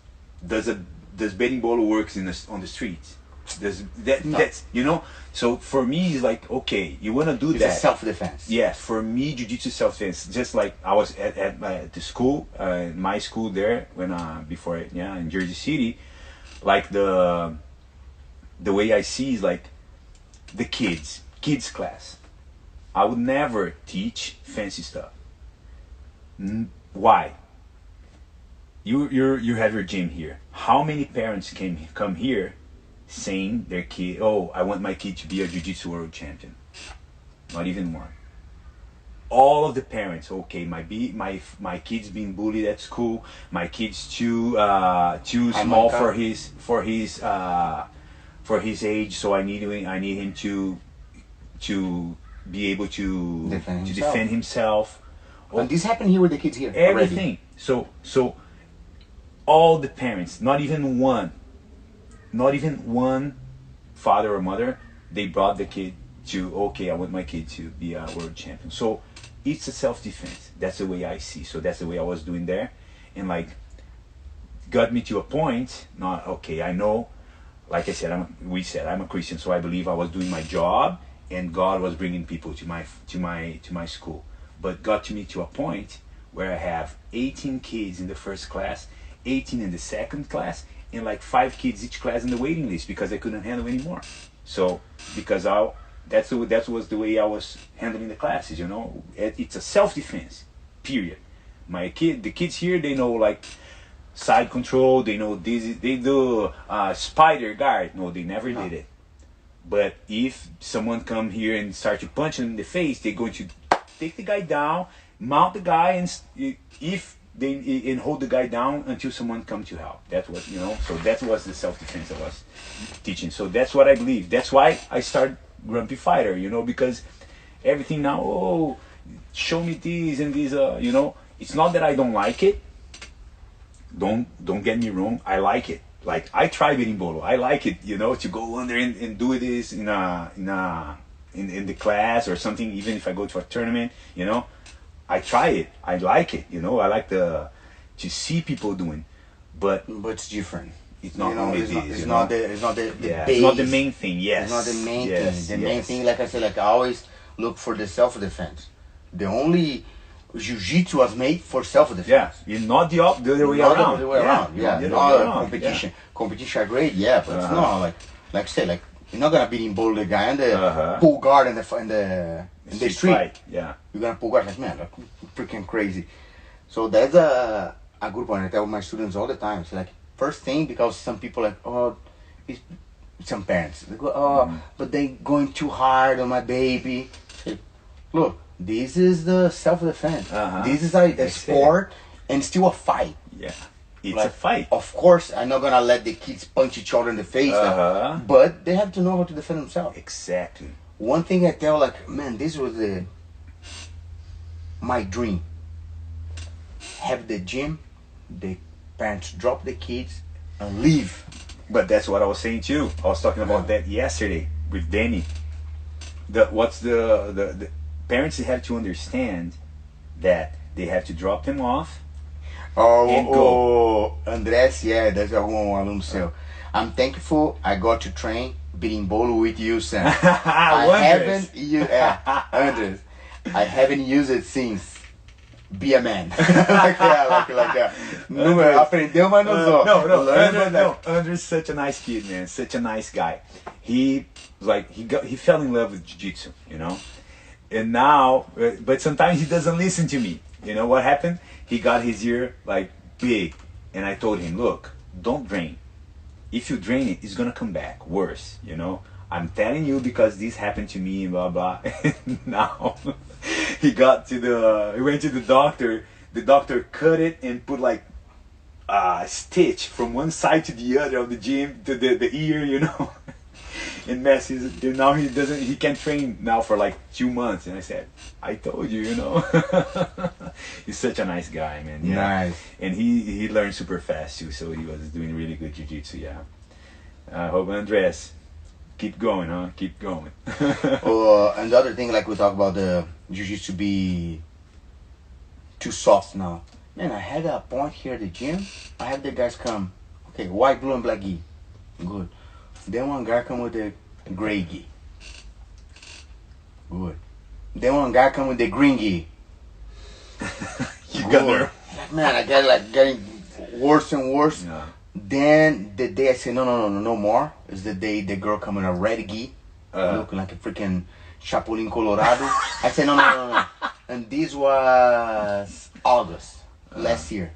does berimbolo works on the streets? That's you know. So for me, it's like okay, you wanna do that? It's self-defense. Yeah, for me, jiu-jitsu self-defense. Just like I was at the school, my school there when before in Jersey City, like the way I see is like the kids class. I would never teach fancy stuff. Why? You have your gym here. How many parents come here saying their kid, oh, I want my kid to be a Jiu-Jitsu World Champion? Not even one. All of the parents, okay, my kid's being bullied at school. My kid's too small for his age, so I need him to be able to defend himself. But this happened here with the kids here. Everything. Already. So all the parents, not even one father or mother, they brought the kid to, okay, I want my kid to be a world champion. So it's a self-defense. That's the way I see. So that's the way I was doing there, and like got me to a point. Not okay. I know, like I said, I'm a Christian, so I believe I was doing my job, and God was bringing people to my school. But got me to a point where I have 18 kids in the first class, 18 in the second class, and like 5 kids each class in the waiting list because I couldn't handle anymore. So because that was the way I was handling the classes, you know. It's a self-defense, period. The kids here, they know like side control, they know this, they do spider guard. No, they never did it. But if someone come here and start to punch them in the face, they're going to take the guy down, mount the guy, and if and hold the guy down until someone come to help. That's what, you know. So that was the self-defense I was teaching. So that's what I believe. That's why I started Grumpy Fighter, you know, because everything now, oh, show me these and these, you know. It's not that I don't like it. Don't get me wrong. I like it. Like, I try berimbolo. I like it, you know, to go under and do this in the class or something. Even if I go to a tournament, you know, I try it. I like it, you know. I like to see people doing, but it's different. It's not, you know, only it's this. not the yeah, base. it's not the main thing. Yes, it's not the main yes, thing. The main thing, like I said, like I always look for the self-defense. The only jiu-jitsu was made for self-defense. Yeah, you're not the other way not around. the other way around. Yeah, not not the other a way around. competition. Competition are great, yeah, but it's not like I say, like you're not gonna berimbolo the guy on the pull guard in the street. Fight. Yeah, You're gonna pull guard like, man, like freaking crazy. So that's a good point. I tell my students all the time. It's like first thing, because some people like, oh, some parents they go, oh, but they going too hard on my baby. Say, look, this is the self-defense. This is a sport and still a fight. Yeah, it's like, a fight. Of course, I'm not gonna let the kids punch each other in the face, but they have to know how to defend themselves. Exactly. One thing I tell, like, man, this was my dream. Have the gym, the parents drop the kids and leave. But that's what I was saying too. I was talking about that yesterday with Danny. The parents have to understand that they have to drop them off. Andrés, yeah, that's um aluno seu. I'm thankful I got to train berimbolo with you, Sam. I haven't used Andrés. I haven't used it since. Be a man. like that. Não aprendeu, mas não usou. No. Andrés such a nice kid, man. Such a nice guy. He fell in love with jiu-jitsu, you know. And now, but sometimes he doesn't listen to me. You know what happened? He got his ear like big, and I told him, look, don't drain. If you drain it, it's gonna come back worse. You know. I'm telling you because this happened to me and blah blah. Now he went to the doctor. The doctor cut it and put like a stitch from one side to the other of the gym to the ear, you know. And messes. Now he can't train now for like 2 months. And I said, I told you, you know. He's such a nice guy, man. Yeah. Nice. And he learned super fast too, so he was doing really good jiu-jitsu. Yeah. I hope Andrés. Keep going, huh? Keep going. And the other thing, like we talk about the jiu-jitsu be too soft now. Man, I had a point here at the gym. I have the guys come. Okay, white, blue, and black gi. Good. Then one guy come with the gray gi. Good. Then one guy come with the green gi. You got there. Man, I got like getting worse and worse. Yeah. Then the day I say no more is the day the girl come in a red gi, looking like a freaking Chapulín Colorado. I said no. And this was August last year.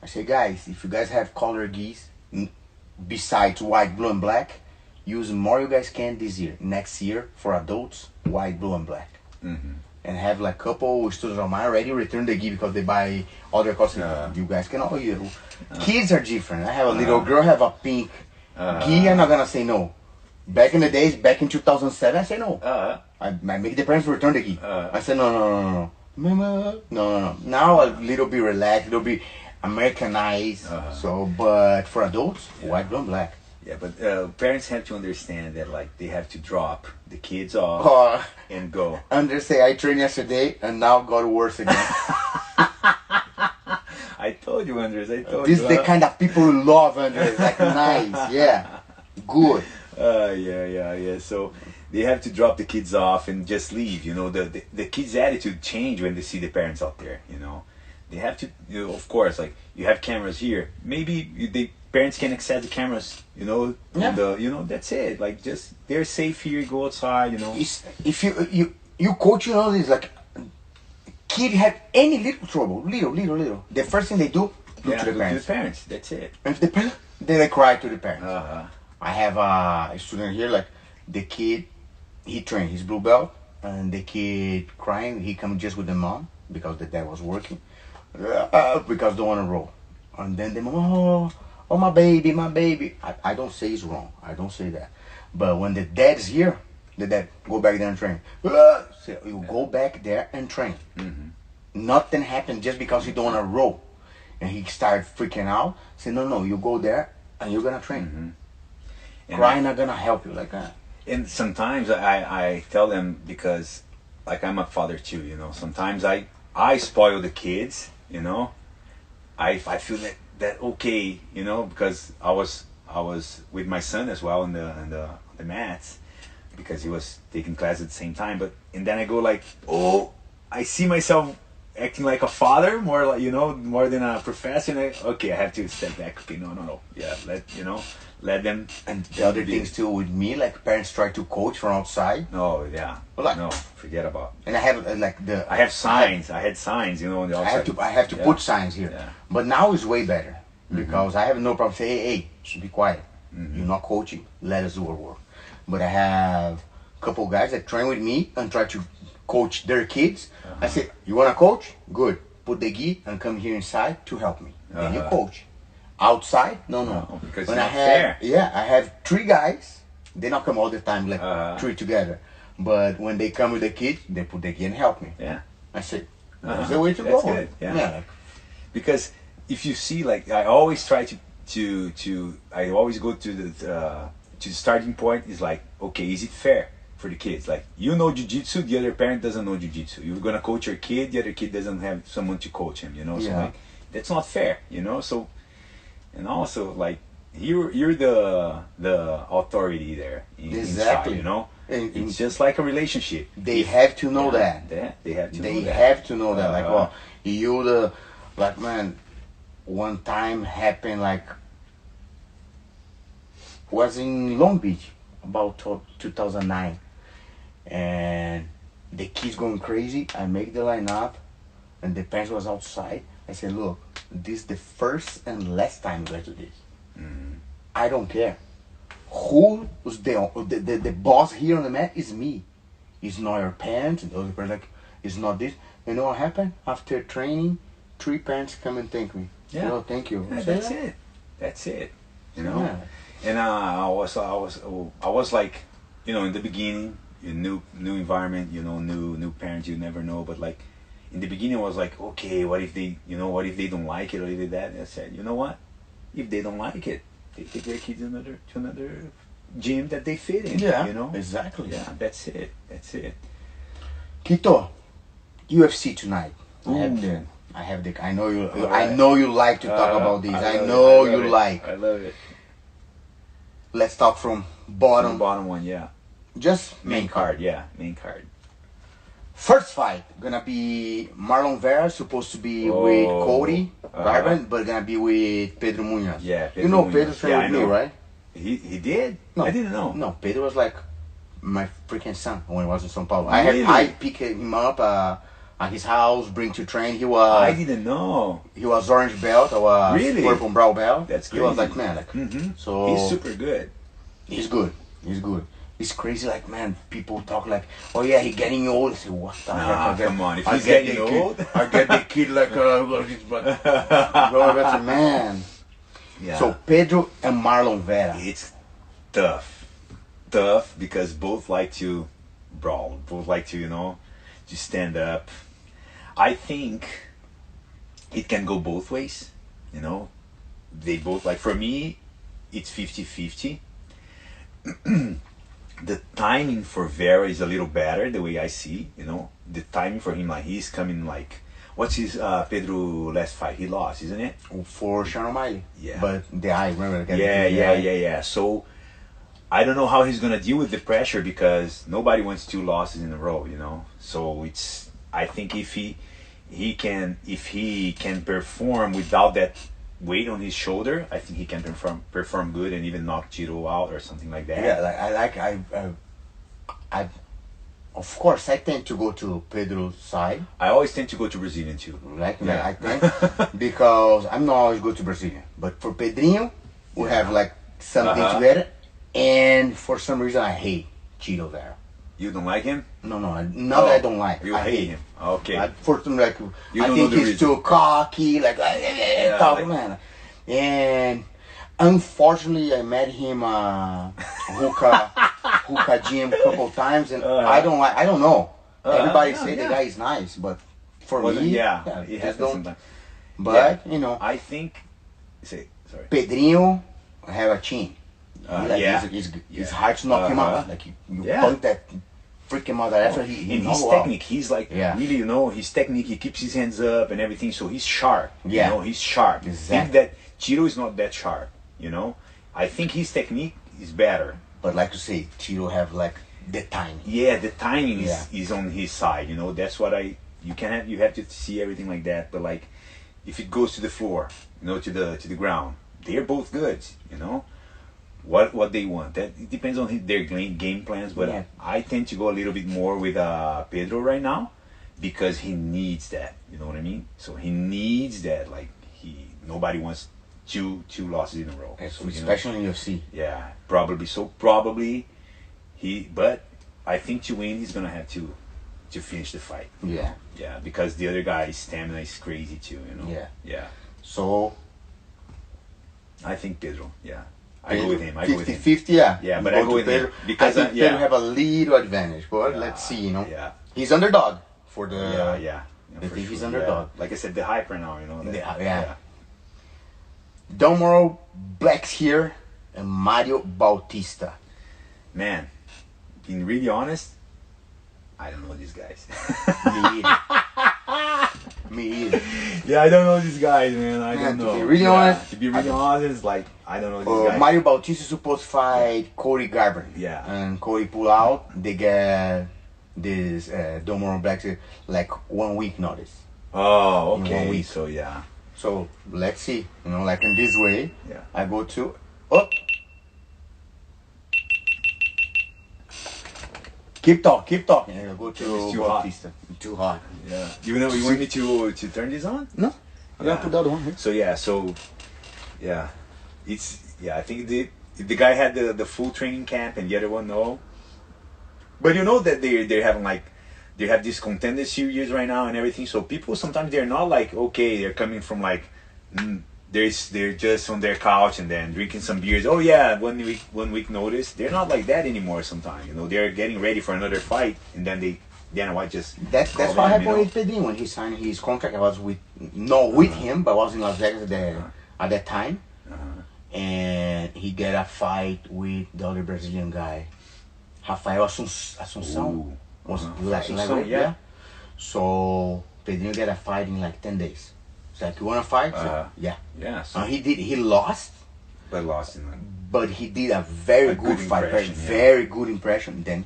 I said, guys, if you guys have color gis besides white, blue, and black, use more you guys can this year. Next year for adults, white, blue, and black. And have like couple students of mine already return the gi because they buy other costumes. You guys can all use. Kids are different. I have a little girl have a pink gi. I'm not gonna say no. Back in the days, back in 2007, I say no. I make the parents return the gi. I said no. No. Now a little bit relaxed, a little bit Americanized. So, but for adults, white, blue, and black. Yeah, but parents have to understand that like they have to drop the kids off and go. Andrés say I trained yesterday and now got worse again. I told you, Andrés. I told you. This is the kind of people who love Andrés. Like nice, yeah, good. Yeah. So they have to drop the kids off and just leave. You know, the kids' attitude change when they see the parents out there. You know, they have to. You know, of course, like you have cameras here. Maybe the parents can access the cameras. You know, you know that's it. Like just they're safe here. Go outside. You know, if you coach, you know, it's like. Kid have any little trouble, little. The first thing they do, look to the parents. That's it. And if the parents, then they cry to the parents. I have a student here, like the kid, he trained his blue belt, and the kid crying. He come just with the mom because the dad was working. because they want to roll. And then they, oh my baby, my baby. I don't say it's wrong. I don't say that. But when the dad's here, the dad go back there and train. So you go back there and train. Nothing happened just because you don't want to roll. And he started freaking out. Say, no, you go there and you're gonna train. Crying not gonna help you like that. And sometimes I tell them, because like I'm a father too, you know. Sometimes I spoil the kids, you know. I feel that okay, you know, because I was with my son as well in the mats, because he was taking class at the same time. But and then I go like, oh, I see myself acting like a father, more like, you know, more than a professor. And okay, I have to step back. Okay, no, yeah, let them. And the other things too with me, like parents try to coach from outside. Oh yeah, like, no, forget about. And I have I have signs. I had signs, you know, on the outside. I have to put signs here. Yeah. But now it's way better because I have no problem saying, hey, should be quiet. You're not coaching. Let us do our work. But I have a couple guys that train with me and try to coach their kids. I say, you want to coach? Good. Put the gi and come here inside to help me. Then you coach. Outside? No. Because when it's not fair. Yeah, I have 3 guys. They not come all the time like 3 together. But when they come with the kids, they put the gi and help me. Yeah. I say, that's the way to That's go. Good. Yeah. Because if you see, like, I always try I always go to the starting point is like, okay, is it fair for the kids? Like, you know jiu-jitsu, the other parent doesn't know jiu-jitsu. You're gonna coach your kid, the other kid doesn't have someone to coach him, you know? So like, that's not fair, you know? So, and also like, you're the authority there inside, you know? It's just like a relationship. They have to know that. They have to know that. They have to know that. Like, oh, you the, like, man, one time happened, like, was in Long Beach about 2009, and the kids going crazy. I make the lineup and the parents was outside. I said, look, this is the first and last time you guys do this. I don't care who was the boss here on the mat. Is me. It's not your parents. And the other parents, like, it's not this. You know what happened? After training, 3 parents come and thank me. Yeah. Oh, thank you. Yeah, that's it. You know. Yeah. And I was like, you know, in the beginning, new environment, you know, new parents, you never know. But like, in the beginning, I was like, okay, what if they don't like it, or if they that? And I said, you know what? If they don't like it, they take their kids to another gym that they fit in. Yeah, you know. Exactly. Yeah, that's it. Quito, UFC tonight. I know you. I know you like to talk about this. I know you like. I love it. Let's talk from bottom. Bottom one, yeah. Just main card, yeah, main card. First fight gonna be Marlon Vera, supposed to be with Cody Garbrandt, but gonna be with Pedro Munoz. Yeah, Pedro you know Munoz. Pedro's friend with me, right? He did? No, I didn't know. No, Pedro was like my freaking son when he was in São Paulo. Really? I picked him up at his house, bring to train. He was. I didn't know. He was orange belt. I was really? purple and brown belt. That's crazy. He was like, man, like so. He's super good. He's good. It's crazy, like, man, people talk like, oh yeah, he's getting old. I say, what the heck? Come on, if he's getting old. I get the kid like, but man. Yeah. So Pedro and Marlon Vera. It's tough because both like to brawl, both like to, you know, to stand up. I think it can go both ways, you know. They both, like, for me, it's 50-50. The timing for Vera is a little better, the way I see, you know. The timing for him, like, he's coming, like, what's his Pedro last fight? He lost, isn't it? For Sean O'Malley. Yeah. But the eye, remember? Yeah. So I don't know how he's gonna deal with the pressure, because nobody wants 2 losses in a row, you know. So it's, I think if he can perform without that weight on his shoulder, I think he can perform good and even knock Tito out or something like that. Yeah, I of course I tend to go to Pedro's side. I always tend to go to Brazilian too. I think because I'm not always go to Brazilian, but for Pedrinho we have like something together, and for some reason I hate Tito Vera. You don't like him? No, not that I don't like. You hate him. Okay. Unfortunately, like, You I don't think know the he's reason. too cocky, like, like- man. And unfortunately, I met him hookah gym a couple times, and I don't like. I don't know. Everybody say the guy is nice, but for me, it just happens don't. sometimes. But you know, I think. Sorry. Pedrinho have a chin. Yeah. It's hard to knock him out. Like you punk that freaking mother after he And his technique, he's like really, you know, his technique. He keeps his hands up and everything, so he's sharp. Yeah. You know, he's sharp. Exactly. Think that Tito is not that sharp. You know, I think his technique is better. But like you say, Tito have like the timing. Yeah, the timing is on his side. You know, that's what you have to see everything like that. But like, if it goes to the floor, you know, to the ground, they're both good. You know, what they want. That it depends on their game plans. But I tend to go a little bit more with Pedro right now because he needs that. You know what I mean? So he needs that. Like nobody wants two losses in a row. So, especially in UFC. Yeah, probably. So probably but I think to win he's gonna have to finish the fight. Yeah. Yeah, because the other guy's stamina is crazy too, you know. Yeah. So I think Pedro. Yeah, I go with him. 50-50, yeah. Yeah, but I go with Pedro because I think Pedro have a little advantage. But let's see, you know. Yeah. He's underdog for the. Yeah. I think he's underdog. Yeah. Like I said, the hype right now, you know. Yeah. Domoro Blacks here and Mario Bautista. Man, being really honest, I don't know these guys. Me either. Yeah, I don't know these guys, man. I don't know. To be really honest, to be really honest, like I don't know these guys. Mario Bautista is supposed to fight Cody Garbrandt. Yeah. And Cody pull out. They get this Domoro Blacks like 1 week notice. Oh, In okay. 1 week. So yeah. So let's see. You know, like in this way. Yeah. I go to. Oh. Keep talking. I go to It's too Bautista. Too hot. Yeah. You want me to turn this on? No. I'm gonna put that on here. So I think the guy had the full training camp and the other one no. But you know that they're having like they have this contender series right now and everything. So people sometimes they're not like okay, they're coming from like they're just on their couch and then drinking some beers. Oh yeah, 1 week notice. They're not like that anymore. Sometimes you know they're getting ready for another fight and then Dana White just that's what happened with Pedrinho when he signed his contract. I was with him, but I was in Las Vegas at that time, and he got a fight with the other Brazilian guy, Rafael Assunção. Was yeah. So Pedrinho got a fight in like 10 days. It's like you want to fight? Yeah. Yeah. So He lost. But he did a very good fight, very good impression. Then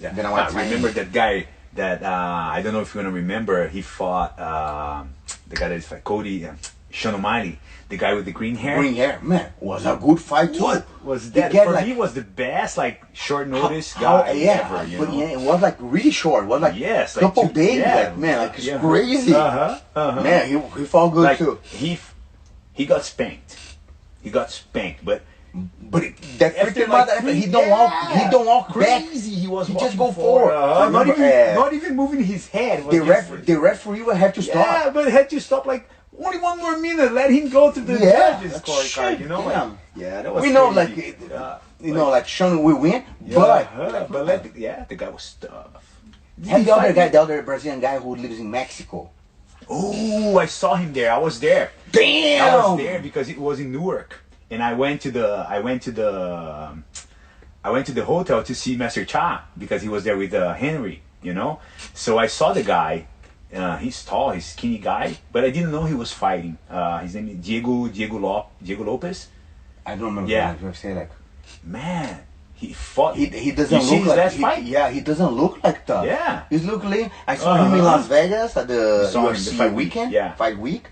I remember that guy that I don't know if you're gonna remember. He fought the guy that is Cody Sean O'Malley, the guy with the green hair. Green hair, man, was a good fight too. What was that? For me, was the best like short notice guy ever. But it was like really short. It was like couple days. Like man, like it's crazy. Man, he fought good like, too. He got spanked. But that freaking mother, he don't walk crazy. Back. He just go forward. Not even moving his head. The referee will have to stop. Yeah, but had to stop like only 1 more minute. Let him go to the judges scorecard. You know, that was. We know, crazy. like Sean will win, but the guy was tough. And the other Brazilian guy who lives in Mexico. Oh, I saw him there. I was there. Damn! I was there because it was in Newark, and I went to the hotel to see Master Cha because he was there with Henry. You know, so I saw the guy. He's tall, he's skinny guy, but I didn't know he was fighting. His name is Diego Lopez. I don't remember. Yeah, man. He fought. He doesn't look like fight? He doesn't look like tough. Yeah, he's looking. I saw him in Las Vegas at the UFC fight weekend. Fight week,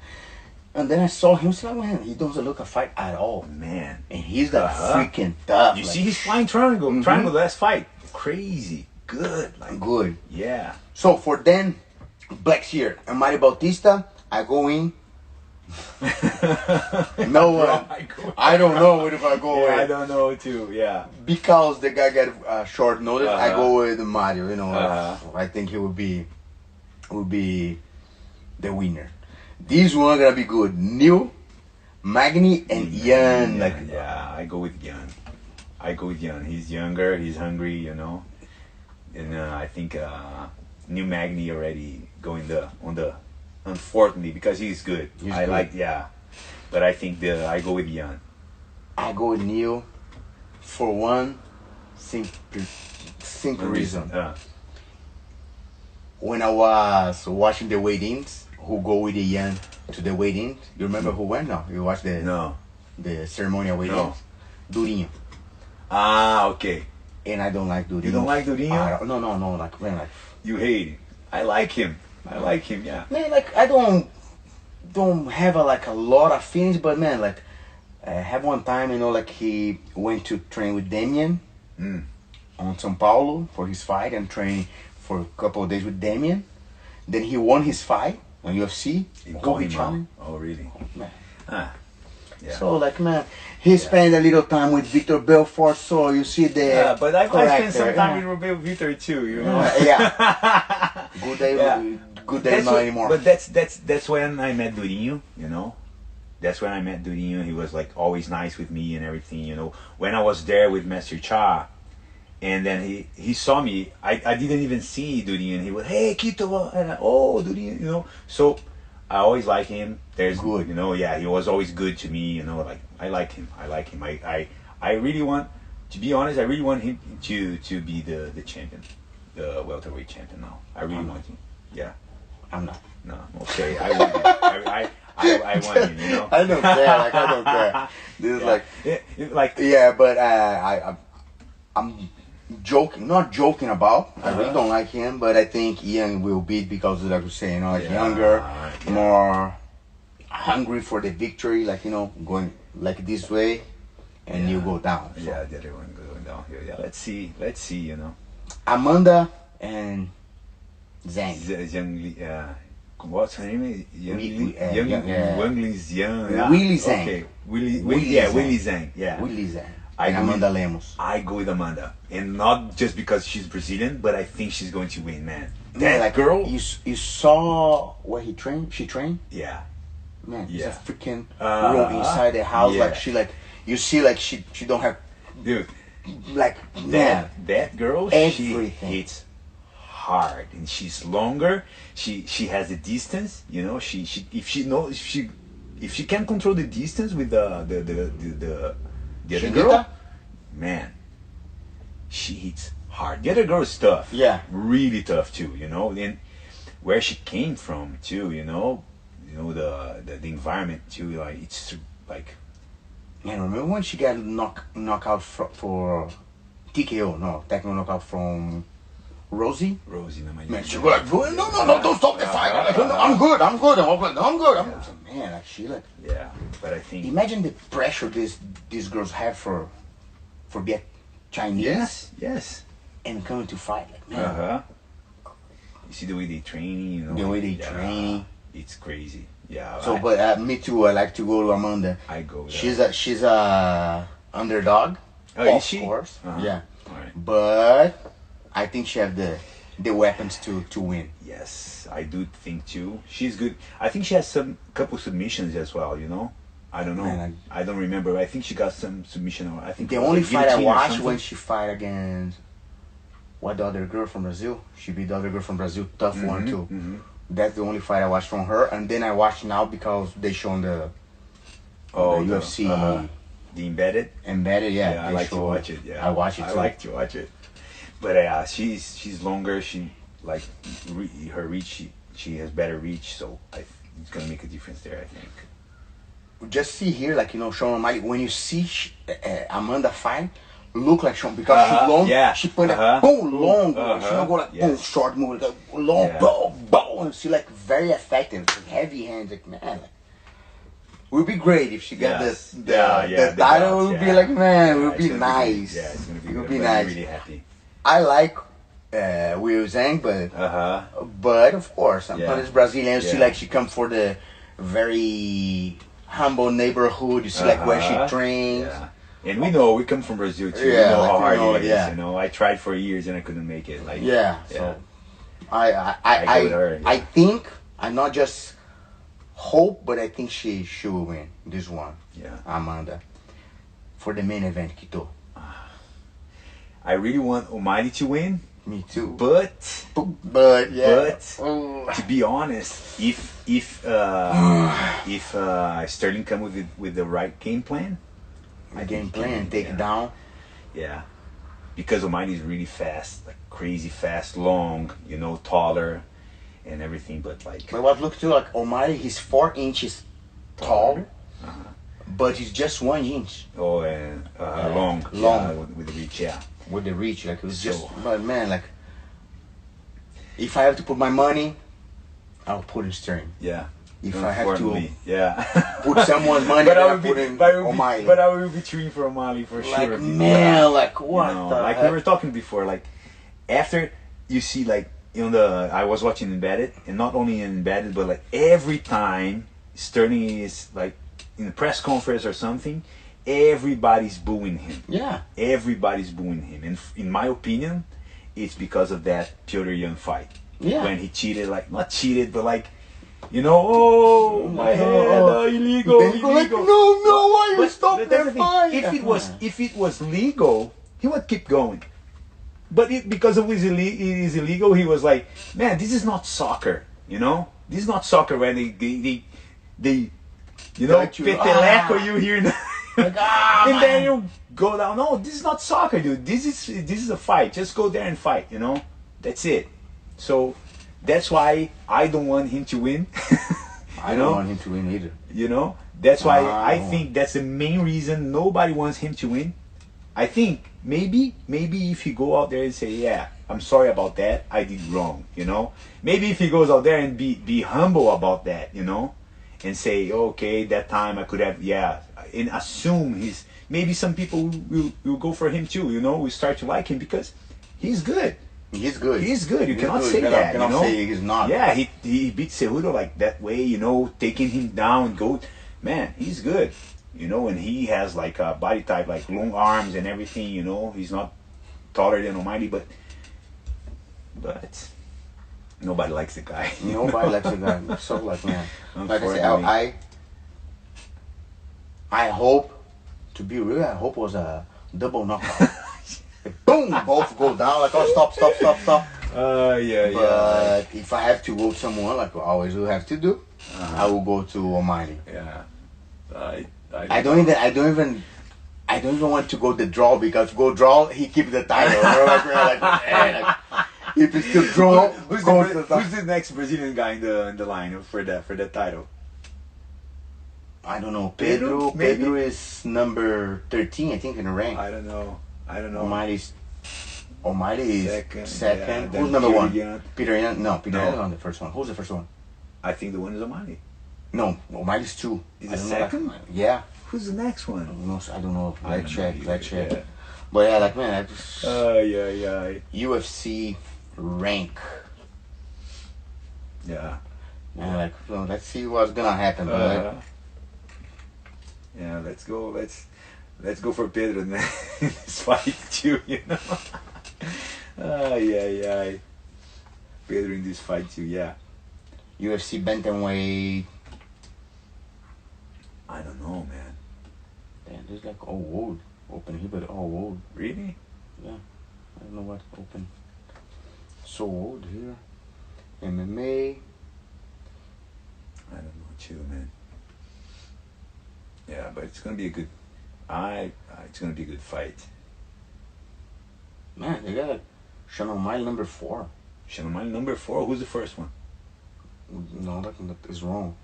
and then I saw him. So man, he doesn't look a fight at all. Man, and he's like freaking tough. You see, he's flying triangle. Triangle last fight. Crazy, good, good. Yeah. So for then, Blacks here and Mario Bautista, I go in No one. I don't know if I go I with. don't know too. Yeah. Because the guy got short notice, I Uh-huh. go with Mario. You know, Uh-huh. I think he would be the winner. This one gonna be good. Neil, Magni, and Yan. Like yeah, I go with Yan. He's younger. He's hungry. You know, and I think New Magni already going on the. Unfortunately, because he's good. He's I good. like but I think I go with Yan. I go with Neil for one simple reason. When I was watching the weigh-ins, who go with the Yan to the weigh-ins? You remember who went? No, you watched the ceremonial weigh-ins. No. Durinho. Ah, okay. And I don't like Durinho. You don't like Durinho? No. Like man, like You hate him. I like him. Yeah. man, like I don't have a lot of feelings, but man, like I have one time, you know, like he went to train with Damien on São Paulo for his fight and train for a couple of days with Damien. Then he won his fight on UFC. You call him out. Oh, really? Man. Yeah. So like man, he spent a little time with Victor Belfort, so you see the Yeah, but I spent some character, time with Roberto Vitor too, you know. Yeah. Good day, good day, That's not what- anymore. But that's when I met Durinho, you know. That's when I met Durinho. He was like always nice with me and everything, you know. When I was there with Master Cha, and then he saw me. I didn't even see Durinho, and he was, hey Quito, and Durinho, you know. So I always like him. There's Good. you know, yeah, he was always good to me, you know. Like I like him. I really want, to be honest, I really want him to be the champion, the welterweight champion now. I really want him. Yeah. I'm not. No, okay. I want him. I want him, you know. I don't care. Like I don't care. This is like yeah, but I'm joking. Not joking about. I really don't like him, but I think Ian will beat because, like I was saying, you know, like younger, more hungry for the victory. Like you know, going like this way, and you go down. So. Yeah, the other one going down here. Yeah, let's see. You know. Amanda and Zhang. What's her name? Willy Zhang. Okay, Willy Zhang. Yeah. Willy Zhang. I And go Amanda with- Lemos. I go with Amanda, and not just because she's Brazilian, but I think she's going to win, man. Man, That like, girl. You saw where he trained? She trained? Yeah. Man, Yeah. it's a freaking room inside the house. Yeah. Like she like you see like she don't have Dude, like man. that girl, Everything. she hits hard, and she's longer. She has the distance, you know. If she can control the distance with the other girl, Chiquita? man, she hits hard. The other girl is tough, Yeah. really tough too, you know. And where she came from too, you know the environment too. Like it's like. Man, remember when she got knockout for TKO? No, technical knockout from Rosie. No, Man, she go like, no, don't stop the fight. Like, no, I'm good. I'm good. Man, like she like. Yeah, but I think. Imagine the pressure these girls have for being Chinese Yes. and coming to fight. Like man, You see the way they train, you know. the way they train. It's crazy. Yeah. So, but me too. I like to go to Amanda. I go. She's a underdog. Oh, of is she? course. Yeah. All right. But I think she have the weapons to win. Yes, I do think too. She's good. I think she has some couple submissions as well. You know. I don't know. Man, I don't remember. I think she got some submission. I think The it was only like fight I guillotine or watched something. when she fight against the other girl from Brazil. She beat the other girl from Brazil, tough one too. That's the only fight I watched from her, and then I watch now because they show on the UFC the embedded. embedded. Yeah, I they like to show watch it. Yeah, I watch it I too. like to watch it. But she's longer. She like her reach. She has better reach, so it's gonna make a difference there. I think. Just see here, like Sean O'Malley. When you see Amanda fight, look like Sean because she's long. yeah, She put like boom long. She don't go like boom yes. short move, like long boom. And she like very effective, like, heavy hands. Like man, like, would be great if she got Yes. the the title. belts, Would be like man, it would it's be gonna nice. Yeah, it's gonna be. It would good. be I'm nice. really happy. I like Will Zhang, but of course sometimes Brazilians see Yeah. like she come for very humble neighborhood. You see like where she trains. Yeah. And we know, we come from Brazil too. Yeah, we know like, how hard you know, it is. yeah. You know, I tried for years and I couldn't make it. Like, Yeah. yeah. So I go with her, yeah. I think I not just hope, but I think she will win this one. Yeah. Amanda, for the main event, Quito. I really want O'Malley to win. Me too. But Yeah. to be honest, if Sterling come with the right game plan, My game plan, take it down. Yeah, because O'Malley is really fast, like crazy fast, long, you know, taller, and everything. But like, But what look too like O'Malley, he's 4 inches tall, but he's just 1 inch oh, and long, long. yeah, with the reach, yeah. with the reach. Like it was So- just, but man, like if I have to put my money, I'll put in Sterling. Yeah. If I have to Unfortunately, yeah. put someone's money, but then I I would put be, in but I would be, O'Malley. but I will be cheering for O'Malley for Like sure. man, like what You know, the like heck? we were talking before, like after you see like I was watching Embedded, and not only in Embedded, but like every time Sterling is like in a press conference or something, everybody's booing him. Yeah. Everybody's booing him, and in my opinion, it's because of that Piotr Jan fight. Yeah. When he cheated, like not cheated, but like, you know, oh my head, illegal, Then you go like, illegal. no, why you stop that's that the thing. fight? If it was legal, he would keep going. But because of his illegal, he was like, man, this is not soccer, you know. This is not soccer where they you know, Got you. peteleco you here, Like, and man. then you go down. No, this is not soccer, dude. This is a fight. Just go there and fight, you know. That's it. So that's why I don't want him to win. I don't want him to win either. You know, that's why I don't think that's the main reason nobody wants him to win. I think maybe if he go out there and say, yeah, I'm sorry about that, I did wrong, you know. Maybe if he goes out there and be humble about that, you know, and say, okay, that time I could have, yeah, and assume maybe some people will go for him too, you know, we start to like him because he's good. He's good. He's good. You cannot good. say that. Cannot you know? say he's not. Yeah, he beat Cejudo like that way, you know, taking him down. Man, he's good. You know, and he has like a body type, like long arms and everything. You know, he's not taller than O'Malley, but nobody likes the guy. Nobody likes the guy. So like man, like I said, Unfortunately. I hope, to be real, I hope it was a double knockout. Boom! Both go down like, oh, stop. Yeah. But if I have to vote someone, like I always will have to do, I will go to O'Malley. Yeah. I don't even want to go the draw, because go draw, he keep the title. If it's still draw, Who's go the next Brazilian guy in the line for that title? I don't know. Pedro, maybe? Pedro is number 13, I think, in the rank. I don't know. O'Malley is second. Yeah, Who's number Peter one? Yan. Peter Yan? No, Peter No. Yan is on the first one. Who's the first one? I think the one is O'Malley. No, O'Malley's 2. Is I it don't know, second? like, yeah. Who's the next one? I don't know. I Let's don't know check. either, yeah. But yeah, like man, I just Yeah. UFC rank. Yeah. And like, well, let's see what's gonna happen. But Yeah, let's go for Pedro in this fight too, you know. Yeah. Pedro in this fight too, yeah. UFC bantamweight. I don't know, man. Damn, there's like old open here, but old. Really? Yeah, I don't know what open. So old here. MMA. I don't know too, man. Yeah, but it's gonna be a good. It's gonna be a good fight. Man, they got Sean O'Malley number 4. Sean O'Malley number 4. Who's the first one? No, that is wrong.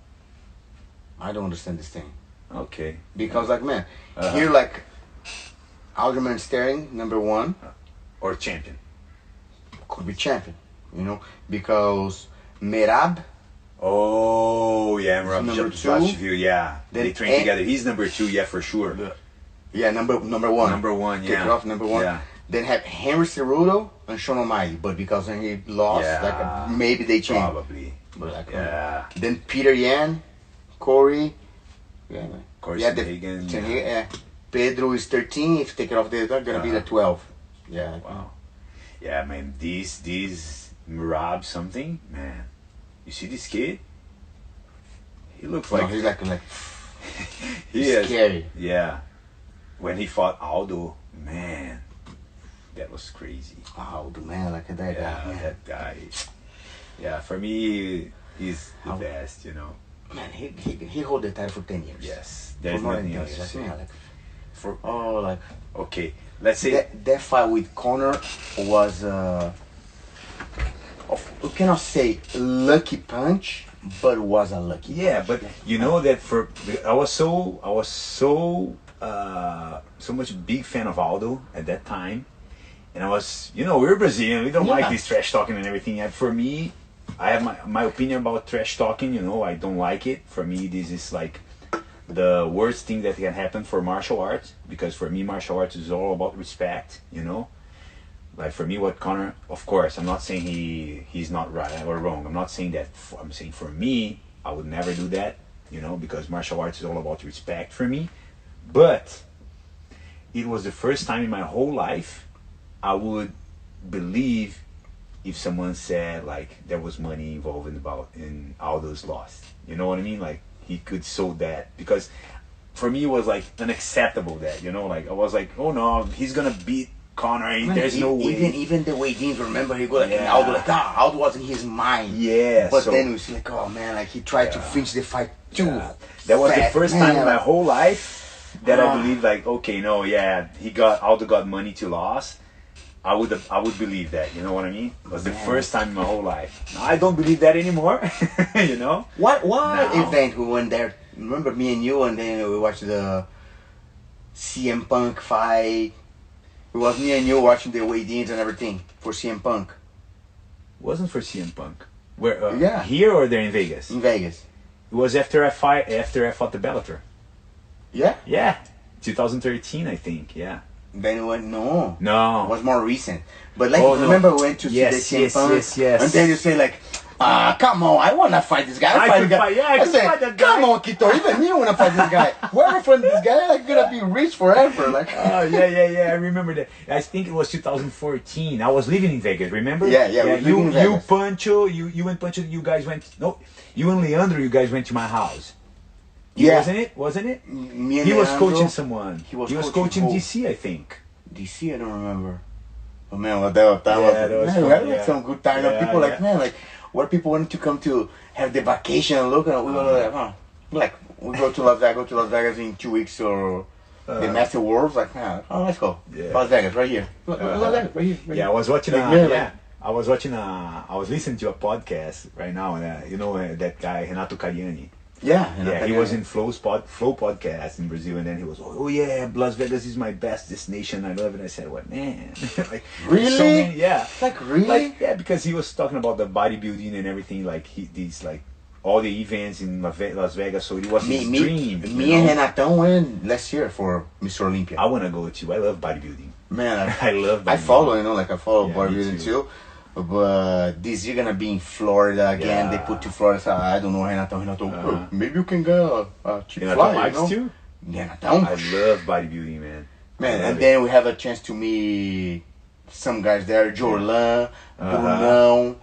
I don't understand this thing. Okay. Because like man, here like Aljamain Sterling number 1 Or champion. could be champion, you know, because Merab. Oh yeah, Rob Number 2. Yeah. Then They train together. He's number 2, yeah, for sure. Yeah, number 1. Number 1, Kick yeah. it off number 1. Yeah. Then have Henry Cejudo and Sean O'Malley, but because he lost, Yeah. like maybe they changed. Probably. But like, Yeah. then Peter Yan Corey. Yeah, man. Corey Yeah, Hagen. yeah. Pedro is 13. If you take it off, they're gonna be the 12. Yeah. Wow. Yeah, man. These Rob something, man. You see this kid? He looks like he's like he is scary. Yeah. When he fought Aldo, man, that was crazy. Aldo, man, like that guy. Yeah, Man. that guy. Yeah, for me, he's the best, you know. Man, he hold the title for 10 years. Yes, For there's more than nothing 10 else years. to Like, say. man, like, For like okay, let's say that fight with Conor was we cannot say lucky punch, but it was a lucky yeah, punch. but you know that I was so much big fan of Aldo at that time, and I was, you know, we're Brazilian, we don't like this trash talking and everything. And for me, I have my opinion about trash talking. You know, I don't like it. For me, this is like the worst thing that can happen for martial arts, because for me, martial arts is all about respect. You know, like for me, what Conor, of course, I'm not saying he's not right or wrong. I'm not saying that. I'm saying for me, I would never do that. You know, because martial arts is all about respect for me. But it was the first time in my whole life I would believe if someone said like there was money involved in Aldo's loss. You know what I mean? Like he could sold that, because for me it was like unacceptable that, you know, like I was like, oh no, he's gonna beat Conor. Man, there's no way. Even the way Dean, remember, he go like, and Aldo like, Aldo was in his mind. Yeah. But then it was like, oh man, like he tried to finish the fight too. Yeah. That was the first time in my whole life that I believed like, okay, no, yeah, Aldo got money to loss. I would believe that, you know what I mean? It was the first time in my whole life. Now, I don't believe that anymore, you know? What event we went there? Remember me and you, and then we watched the CM Punk fight. It was me and you watching the weigh-ins and everything for CM Punk. Wasn't for CM Punk. Where? Yeah. Here or there in Vegas? In Vegas. It was after I fought the Bellator. Yeah? Yeah. 2013, I think, yeah. Then it went, no. It No. was more recent. But like, remember we went to see the CM Punk? Yes. And then you say like, come on, I wanna fight this guy. I could fight that guy. Come on, Quito, even me wanna fight this guy. Whoever fights this guy, like gonna be rich forever. Like, oh yeah, I remember that. I think it was 2014. I was living in Vegas, remember? Yeah. You Pancho, you and Pancho, you guys went. No, you and Leandro, you guys went to my house. Yeah. Wasn't it? Me and He was Leandro, coaching someone. He was coaching who? DC, I think. DC, I don't remember. But man, what that that was man, fun, we had like some good time. Yeah, People like, yeah. man, like, where people wanted to come to have the vacation and look, and we were like, like, we go to Las Vegas in 2 weeks, or the Master Worlds, like, man, let's go. Yeah. Las Vegas, right here. Las Vegas, right here. Yeah, I was watching. Like, I was listening to a podcast right now, and you know that guy Renato Cariani. Yeah, He was in Flow podcast in Brazil, and then he was, oh yeah, Las Vegas is my best destination. I love it. I said, what, man? Like, really? So many, yeah. Like, really? Like, yeah, because he was talking about the bodybuilding and everything, like these like all the events in Las Vegas. So it was his dream. Me and Renato went last year for Mr. Olympia. I want to go too. I love bodybuilding. Man, I love bodybuilding. I follow, I follow Yeah, bodybuilding too. But this year gonna be in Florida again. Yeah. They put to Florida. So I don't know, Renato. Maybe you can get a cheap Renato flight, likes you know? too? Renato. I love bodybuilding, man. And then we have a chance to meet some guys there. Jorlan, Brunão,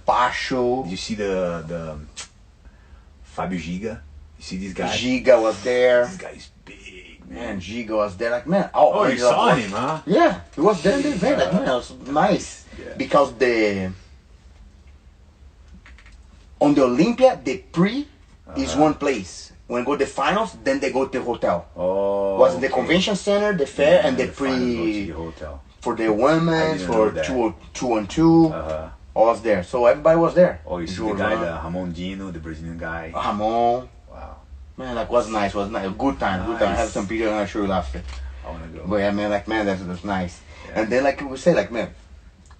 Pacho. Did you see the Fábio Giga? You see this guy? Giga was there. This guy's big, man. Man, Giga was there. Like, man. Oh, you saw him, huh? Yeah, he was there in the event. Like, man, it was nice. Yeah. Because on the Olympia, the pre is one place. When go to the finals, then they go to the hotel. Oh, Was in the convention center, the fair, and the finals go to pre the hotel. for the women, didn't for know that. 2-on-2. I was there, so everybody was there. Oh, you see the guy, the Ramon Dino, the Brazilian guy. Ramon. Wow. Man, like, was nice. Good time. I have some pictures and I show you after. I wanna go. But yeah, man, like, man, that's nice. Yeah. And then, like we say, like, man,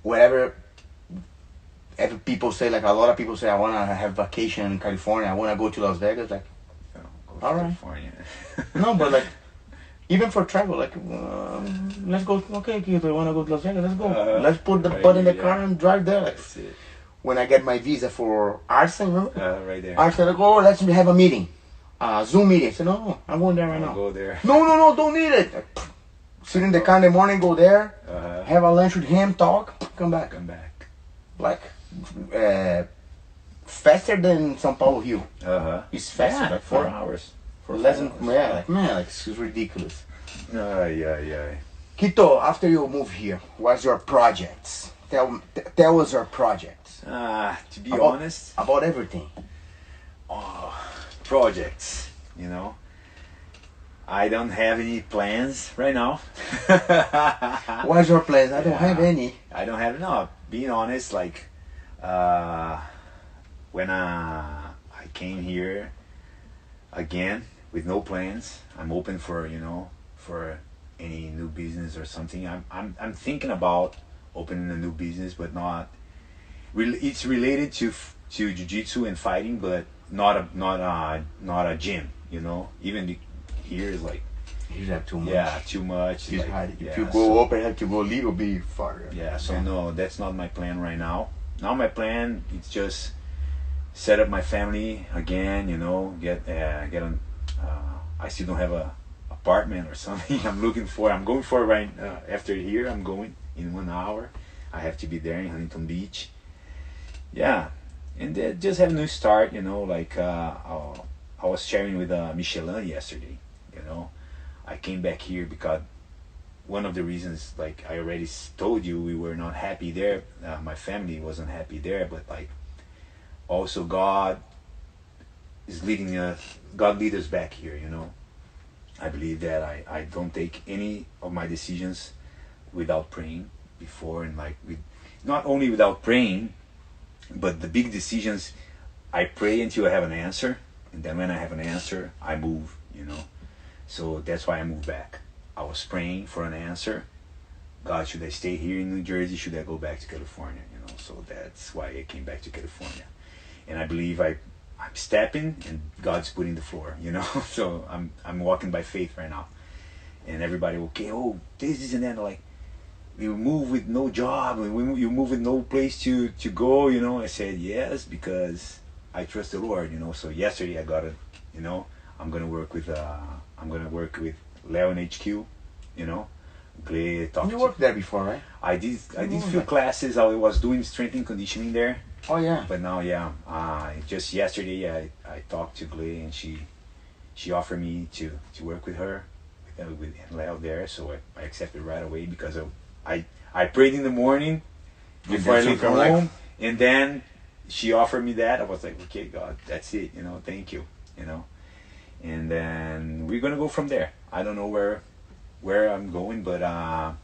whatever. Every people say, like, a lot of people say, I wanna have vacation in California. I wanna go to Las Vegas. Like, Go to all right. California. no, but like, even for travel, like, let's go. Okay, kids, I wanna go to Las Vegas. Let's go. Let's put the butt in the car and drive there. Like, That's it. when I get my visa for Arsen, remember? Right there. I said, oh, let's have a meeting. Zoom meeting. I said, no, I'm going there right now. Go there. No, don't need it. Sit in the car in the morning, go there, have a lunch with him, talk, come back. Like, faster than São Paulo Rio. It's faster, Yeah, like 4 hours. Less than, yeah, like, man, like, it's ridiculous. Yeah. Quito, after you move here, what's your projects? Tell us your projects. To be honest, about everything. Projects, you know. I don't have any plans right now. What's your plans? I don't have any. I don't have, no, being honest, like, when I came here again with no plans, I'm open for, you know, for any new business or something. I'm thinking about opening a new business, but not, it's related to jiu-jitsu and fighting, but not a gym, you know. Even here is like, you have too much. Yeah, too much. It's like, hard. If yeah, you go up and have to go a little bit farther. Yeah, so no, that's not my plan right now. Now my plan is just set up my family again, you know, get on, I still don't have a apartment or something. I'm going for right after here, I'm going in 1 hour. I have to be there in Huntington Beach. Yeah, and then just have a new start, you know, like I was sharing with Michelin yesterday, you know. I came back here because one of the reasons, like I already told you, we were not happy there. My family wasn't happy there, but like also God is leading us. God lead us back here, you know. I believe that I don't take any of my decisions without praying before, and like not only without praying, but the big decisions I pray until I have an answer, and then when I have an answer, I move, you know. So that's why I moved back. I was praying for an answer. God, should I stay here in New Jersey? Should I go back to California? You know, so that's why I came back to California. And I believe I'm stepping and God's putting the floor, you know. So I'm walking by faith right now. And everybody, okay, oh, this and that, like, you move with no job, you move with no place to go, you know. I said yes, because I trust the Lord, you know. So yesterday I got it, you know. I'm gonna work with Leo in HQ, you know. You worked there before, right? I did few classes. I was doing strength and conditioning there. Oh yeah. But now, yeah, just yesterday I talked to Glay, and she offered me to work with her, with Leo there. So I accepted right away, because I prayed in the morning before I leave home, and then she offered me that. I was like, okay, God, that's it, you know, thank you, you know. And then we're gonna go from there. I don't know where I'm going, but I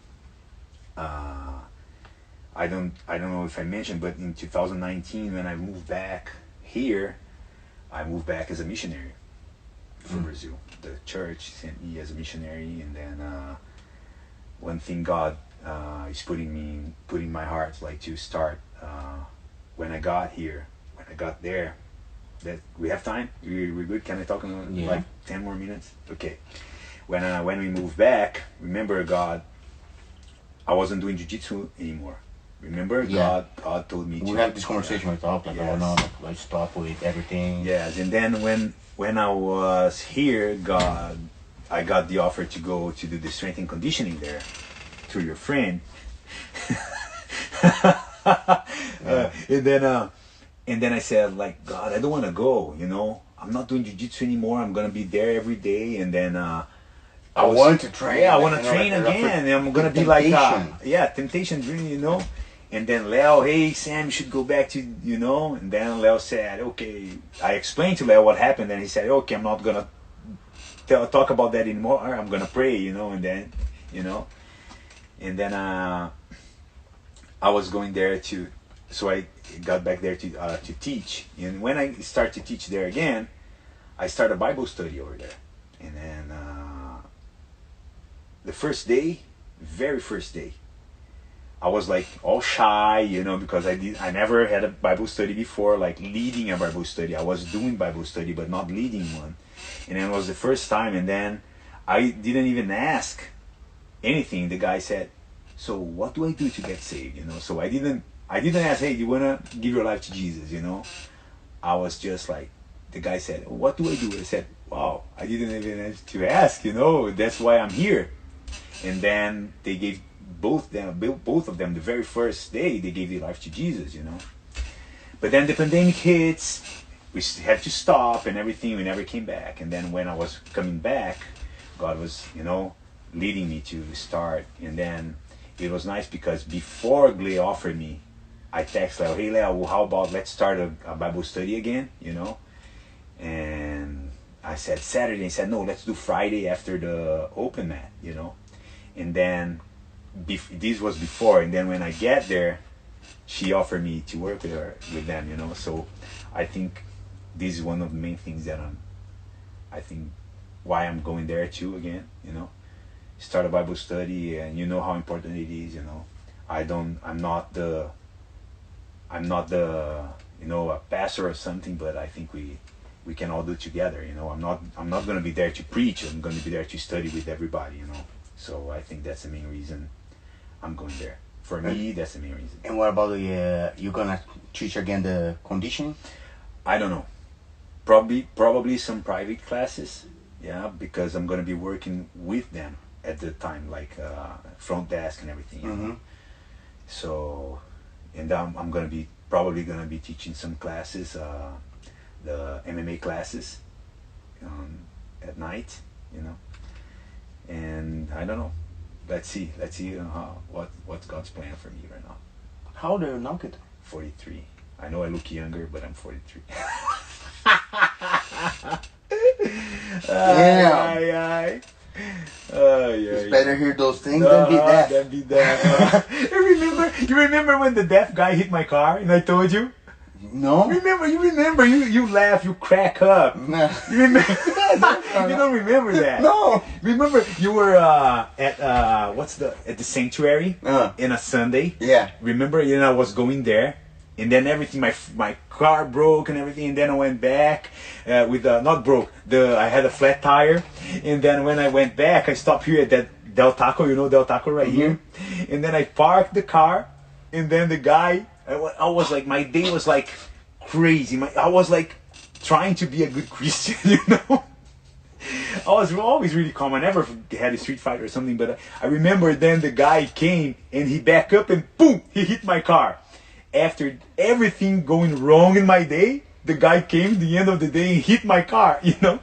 don't know if I mentioned, but in 2019 when I moved back here, I moved back as a missionary from Brazil. The church sent me as a missionary, and then one thing God is putting in my heart, like, to start when I got here, when I got there. That we have time? We're good? Can I talk in like 10 more minutes? Okay. When we moved back, remember, God, I wasn't doing jiu-jitsu anymore. Remember, God told me to. We had this conversation with talk, like, oh no, let's stop with everything. Yes, and then when I was here, I got the offer to go to do the strength and conditioning there through your friend. And then I said, like, God, I don't want to go, you know. I'm not doing jiu-jitsu anymore. I'm going to be there every day. And then I want to train. Yeah, I want to train again. And I'm going to be like, temptation dream, you know. And then Leo, hey, Sam, you should go back to, you know. And then Leo said, okay. I explained to Leo what happened. And he said, okay, I'm not going to talk about that anymore. I'm going to pray, you know. And then, you know. And then I was going there to... So I got back there to teach, and when I start to teach there again, I start a Bible study over there. And then the very first day, I was like all shy, you know, because I never had a Bible study before, like leading a Bible study. I was doing Bible study, but not leading one. And then it was the first time, and then I didn't even ask anything. The guy said, so what do I do to get saved? You know, so I I didn't ask, hey, do you wanna give your life to Jesus? You know, I was just like, the guy said, what do I do? I said, wow, I didn't even have to ask. You know, that's why I'm here. And then they gave both of them the very first day they gave their life to Jesus. You know, but then the pandemic hits. We had to stop and everything. We never came back. And then when I was coming back, God was, you know, leading me to start. And then it was nice because before Glay offered me, I texted like, hey Leo, well, how about let's start a Bible study again, you know? And I said Saturday. He said, no, let's do Friday after the open mat, you know? And then this was before. And then when I get there, she offered me to work with them, you know? So I think this is one of the main things that I think why I'm going there too again, you know, start a Bible study, and you know how important it is, you know. I'm not the, you know, a pastor or something, but I think we can all do it together, you know. I'm not going to be there to preach. I'm going to be there to study with everybody, you know. So I think that's the main reason I'm going there. For me, that's the main reason. And what about the, you gonna teach again the conditioning? I don't know. Probably some private classes, yeah, because I'm gonna be working with them at the time, like front desk and everything. You know? So, and I'm probably gonna be teaching some classes, the MMA classes, at night, you know. And I don't know. Let's see what's God's plan for me right now. How old are you now, kid? 43. I know I look younger, but I'm 43. Yeah. It's better hear those things than be deaf. You remember when the deaf guy hit my car and I told you? No. You laugh, you crack up. No. You remember? You don't remember that? No. Remember you were at the sanctuary in a Sunday? Yeah. Remember, you know, I was going there. And then everything, my car broke and everything, and then I went back with not broke. I had a flat tire, and then when I went back, I stopped here at that Del Taco, you know Del Taco right here, and then I parked the car, and then the guy, I was like, my day was like crazy. I was like trying to be a good Christian, you know. I was always really calm. I never had a street fight or something, but I remember then the guy came and he backed up and boom, he hit my car. After everything going wrong in my day, the guy came at the end of the day and hit my car, you know.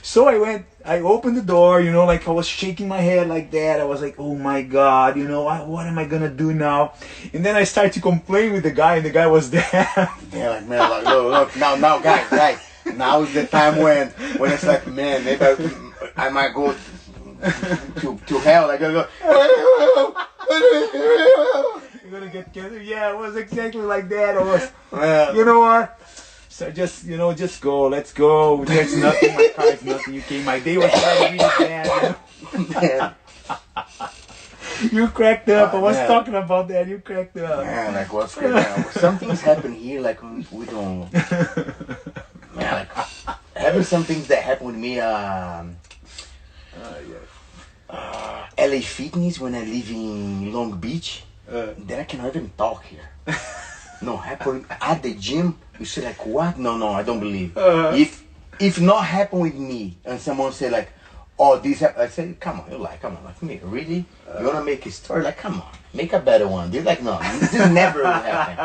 So I opened the door, you know, like I was shaking my head like that. I was like, oh my God, you know, what am I gonna do now? And then I started to complain with the guy, and the guy was there. Yeah, like, man, like, look, now, guys, now is the time when it's like, man, maybe I might go to hell. Like, I go, you're gonna get cancer. Yeah, it was exactly like that. I was, you know what? So just, you know, just go. Let's go. There's nothing. My car is nothing. You came. My day was really bad. You know? You cracked up. I was talking about that. You cracked up. Man, like what's going on? Something's happened here. Like we don't. Man, like having some things that happened with me. LA Fitness when I live in Long Beach. Then I cannot even talk here. No, happen at the gym. You say like what? No, I don't believe. If not happen with me and someone say like, oh this happened, I say come on, like me really? You wanna make a story? Like come on, make a better one. They're like no, this never will happen.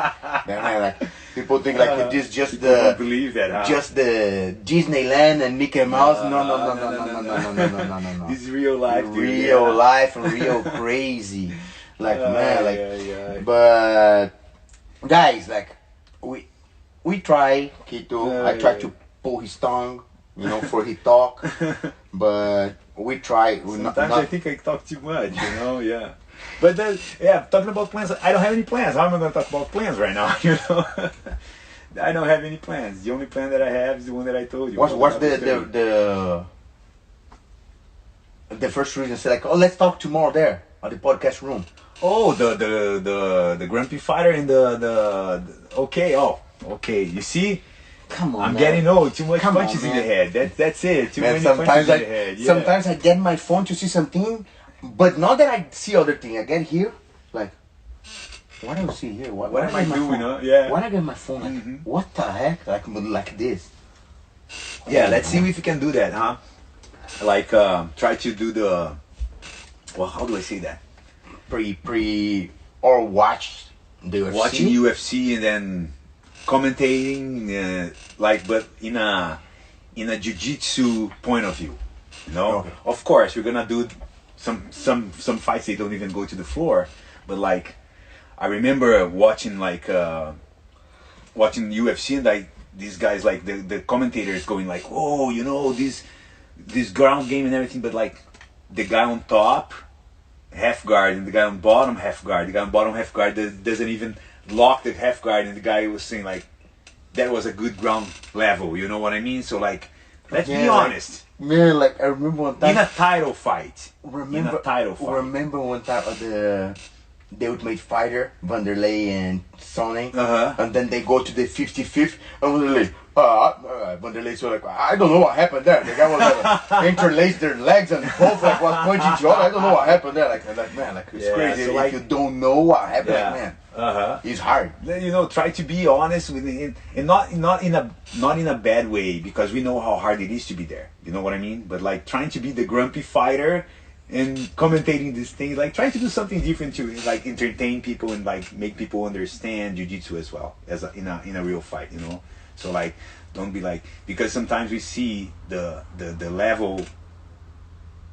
Then I like people think like this just don't believe that, huh? Just the Disneyland and Mickey Mouse. No. This is real life, dude. Real life and real crazy. Like man, like but guys, like we try Quito. I try to pull his tongue, you know, for he talk, but we try. Sometimes I think I talk too much, you know. Yeah, but then, talking about plans, I don't have any plans. How am I going to talk about plans right now? You know, I don't have any plans. The only plan that I have is the one that I told you. What's the first reason? Say like, oh, let's talk tomorrow there at the podcast room. Oh, the grumpy fighter and the okay. You see, come on, I'm getting old. Too much punches in the head. That's it. Too many punches in the head. Yeah. Sometimes I get my phone to see something, but not that I see other thing. I get here, like, What do I see here? What am I my doing? phone? Yeah. When I get my phone, like, what the heck? Like this. Yeah, let's see if we can do that, huh? Like, try to do the, well, how do I say that? Or watch the UFC. Watching UFC and then commentating, like, but in a jiu-jitsu point of view, you know. Okay. Of course, we're gonna do some fights they don't even go to the floor, but like, I remember watching watching UFC and like these guys, like the commentators going like, oh, you know, this ground game and everything, but like the guy on top half guard and the guy on bottom half guard, the guy on bottom half guard doesn't even lock the half guard, and the guy was saying like that was a good ground level, you know what I mean? So like, let's be honest. Man, like I remember one time in a title fight. Remember one time of the Ultimate Fighter, Vanderlei and Sonnen, and then they go to the 55th, and Vanderlei so like, I don't know what happened there. The guy was like, interlaced their legs and both like was punching each other. I don't know what happened there. Like man, like it's crazy. So like, if you don't know what happened, like, man, it's hard. You know, try to be honest with it, and not in a bad way, because we know how hard it is to be there. You know what I mean? But like trying to be the grumpy fighter and commentating these things, like trying to do something different to like entertain people and like make people understand jiu-jitsu as well as in a real fight, you know. So like, don't be like, because sometimes we see the level,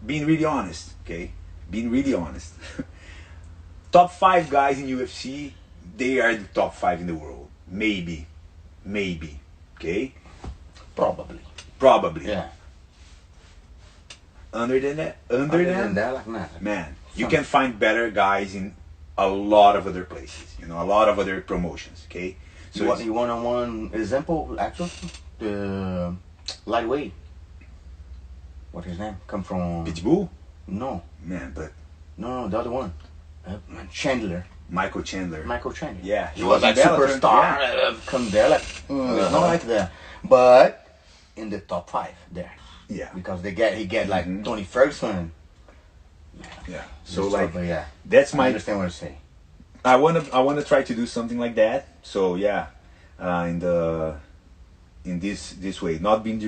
being really honest, okay, being really honest. Top 5 guys in UFC, they are the top 5 in the world, maybe, okay, Probably. Yeah. Other than that, like, man, you can find better guys in a lot of other places, you know, a lot of other promotions, okay? So you want one example, actually? The lightweight. What his name? Come from... Pitbull? No. Man, but... No, the other one. Chandler. Michael Chandler. Yeah, he was like superstar. Come there like, it's not like that. But in the top 5 there. Yeah. Because he get like Tony Ferguson. Yeah. So like, yeah, that's my... I understand what you're saying. I wanna try to do something like that. So yeah, in this way, not being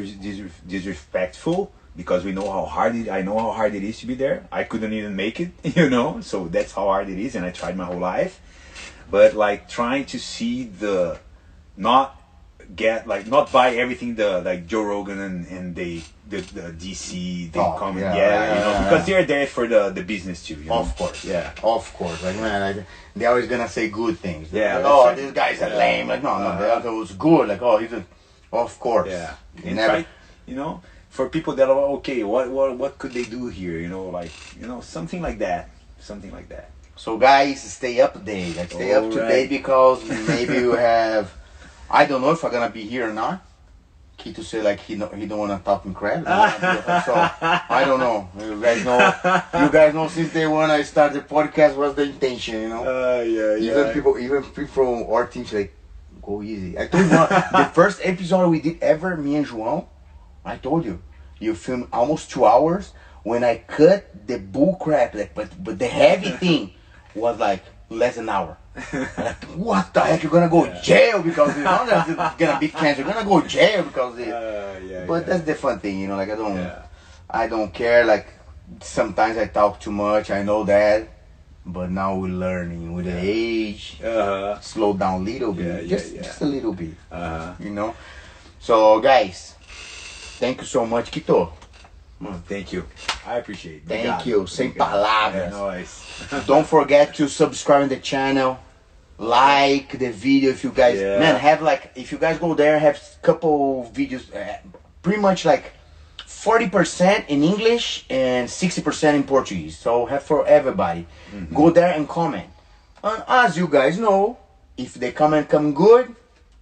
disrespectful, because we know how hard I know how hard it is to be there. I couldn't even make it, you know. So that's how hard it is, and I tried my whole life. But like trying to see not buy everything like Joe Rogan and the DC comment, you know, because they're there for the business too, you know? Of course, yeah, of course. Like man, they're always gonna say good things. Yeah, like, oh, this guy's a lame. Like no, the other was good. Like oh, he's a, of course. Yeah, and try, you know, for people that are okay, what could they do here? You know, like, you know, something like that. So guys, stay up to date. Like stay up to date, because maybe you have. I don't know if I'm gonna be here or not. Quito say like he don't wanna talk in crap. So I don't know. You guys know since day one I started the podcast was the intention, you know. Even people from our team say like, go easy. I told you the first episode we did ever, me and João, I told you filmed almost 2 hours. When I cut the bull crap, like, but the heavy thing was like less than an hour. Like, what the heck? You're gonna go jail because you're not gonna beat cancer. You're gonna go jail because but that's the fun thing, you know. Like I don't care. Like sometimes I talk too much. I know that, but now we're learning with the age. Slow down a little bit, just a little bit. You know. So guys, thank you so much, Quito. Thank you. I appreciate it. Thank you. Sem palavras. Nice. Don't forget to subscribe to the channel, like the video if you guys man have like, if you guys go there, have couple videos, pretty much like 40% in English and 60% in Portuguese. So have for everybody. Go there and comment. And as you guys know, if the comment come good,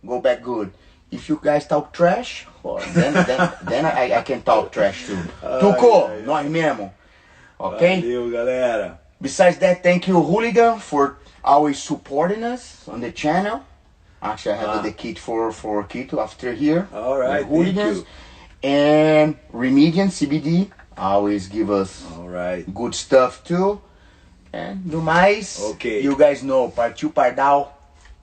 go back good. If you guys talk trash, well, then I can talk trash too. Tuco, nós mesmo. Okay? Valeu, galera. Besides that, thank you, Hooligan, for always supporting us on the channel. Actually, I have the kit for Quito after here. Alright, Hooligans. And REMEDIUM CBD always give us good stuff too. And no mais. Okay. You guys know, Partiu Pardal.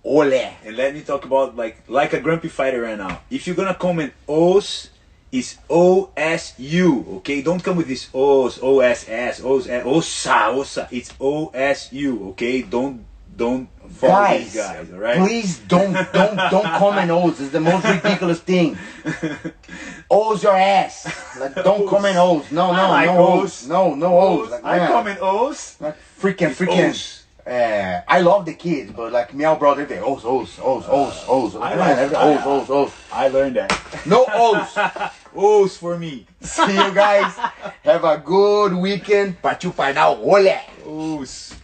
Olé. And let me talk about like a grumpy fighter right now. If you're gonna comment O's, it's O-S-U, okay? Don't come with this O's, O-S-S, Osa. It's O-S-U, okay? Don't follow these guys, alright? Please don't comment O's. It's the most ridiculous thing. O's your ass. Like, don't O's. comment O's. No, like no O's. O's. No O's. Like, I man, comment O's. like freaking. O's. I love the kids, but like meow brother, they O's. O's. I learned that. No O's. O's for me. See you guys. Have a good weekend. Partiu Pardal. Olé. O's.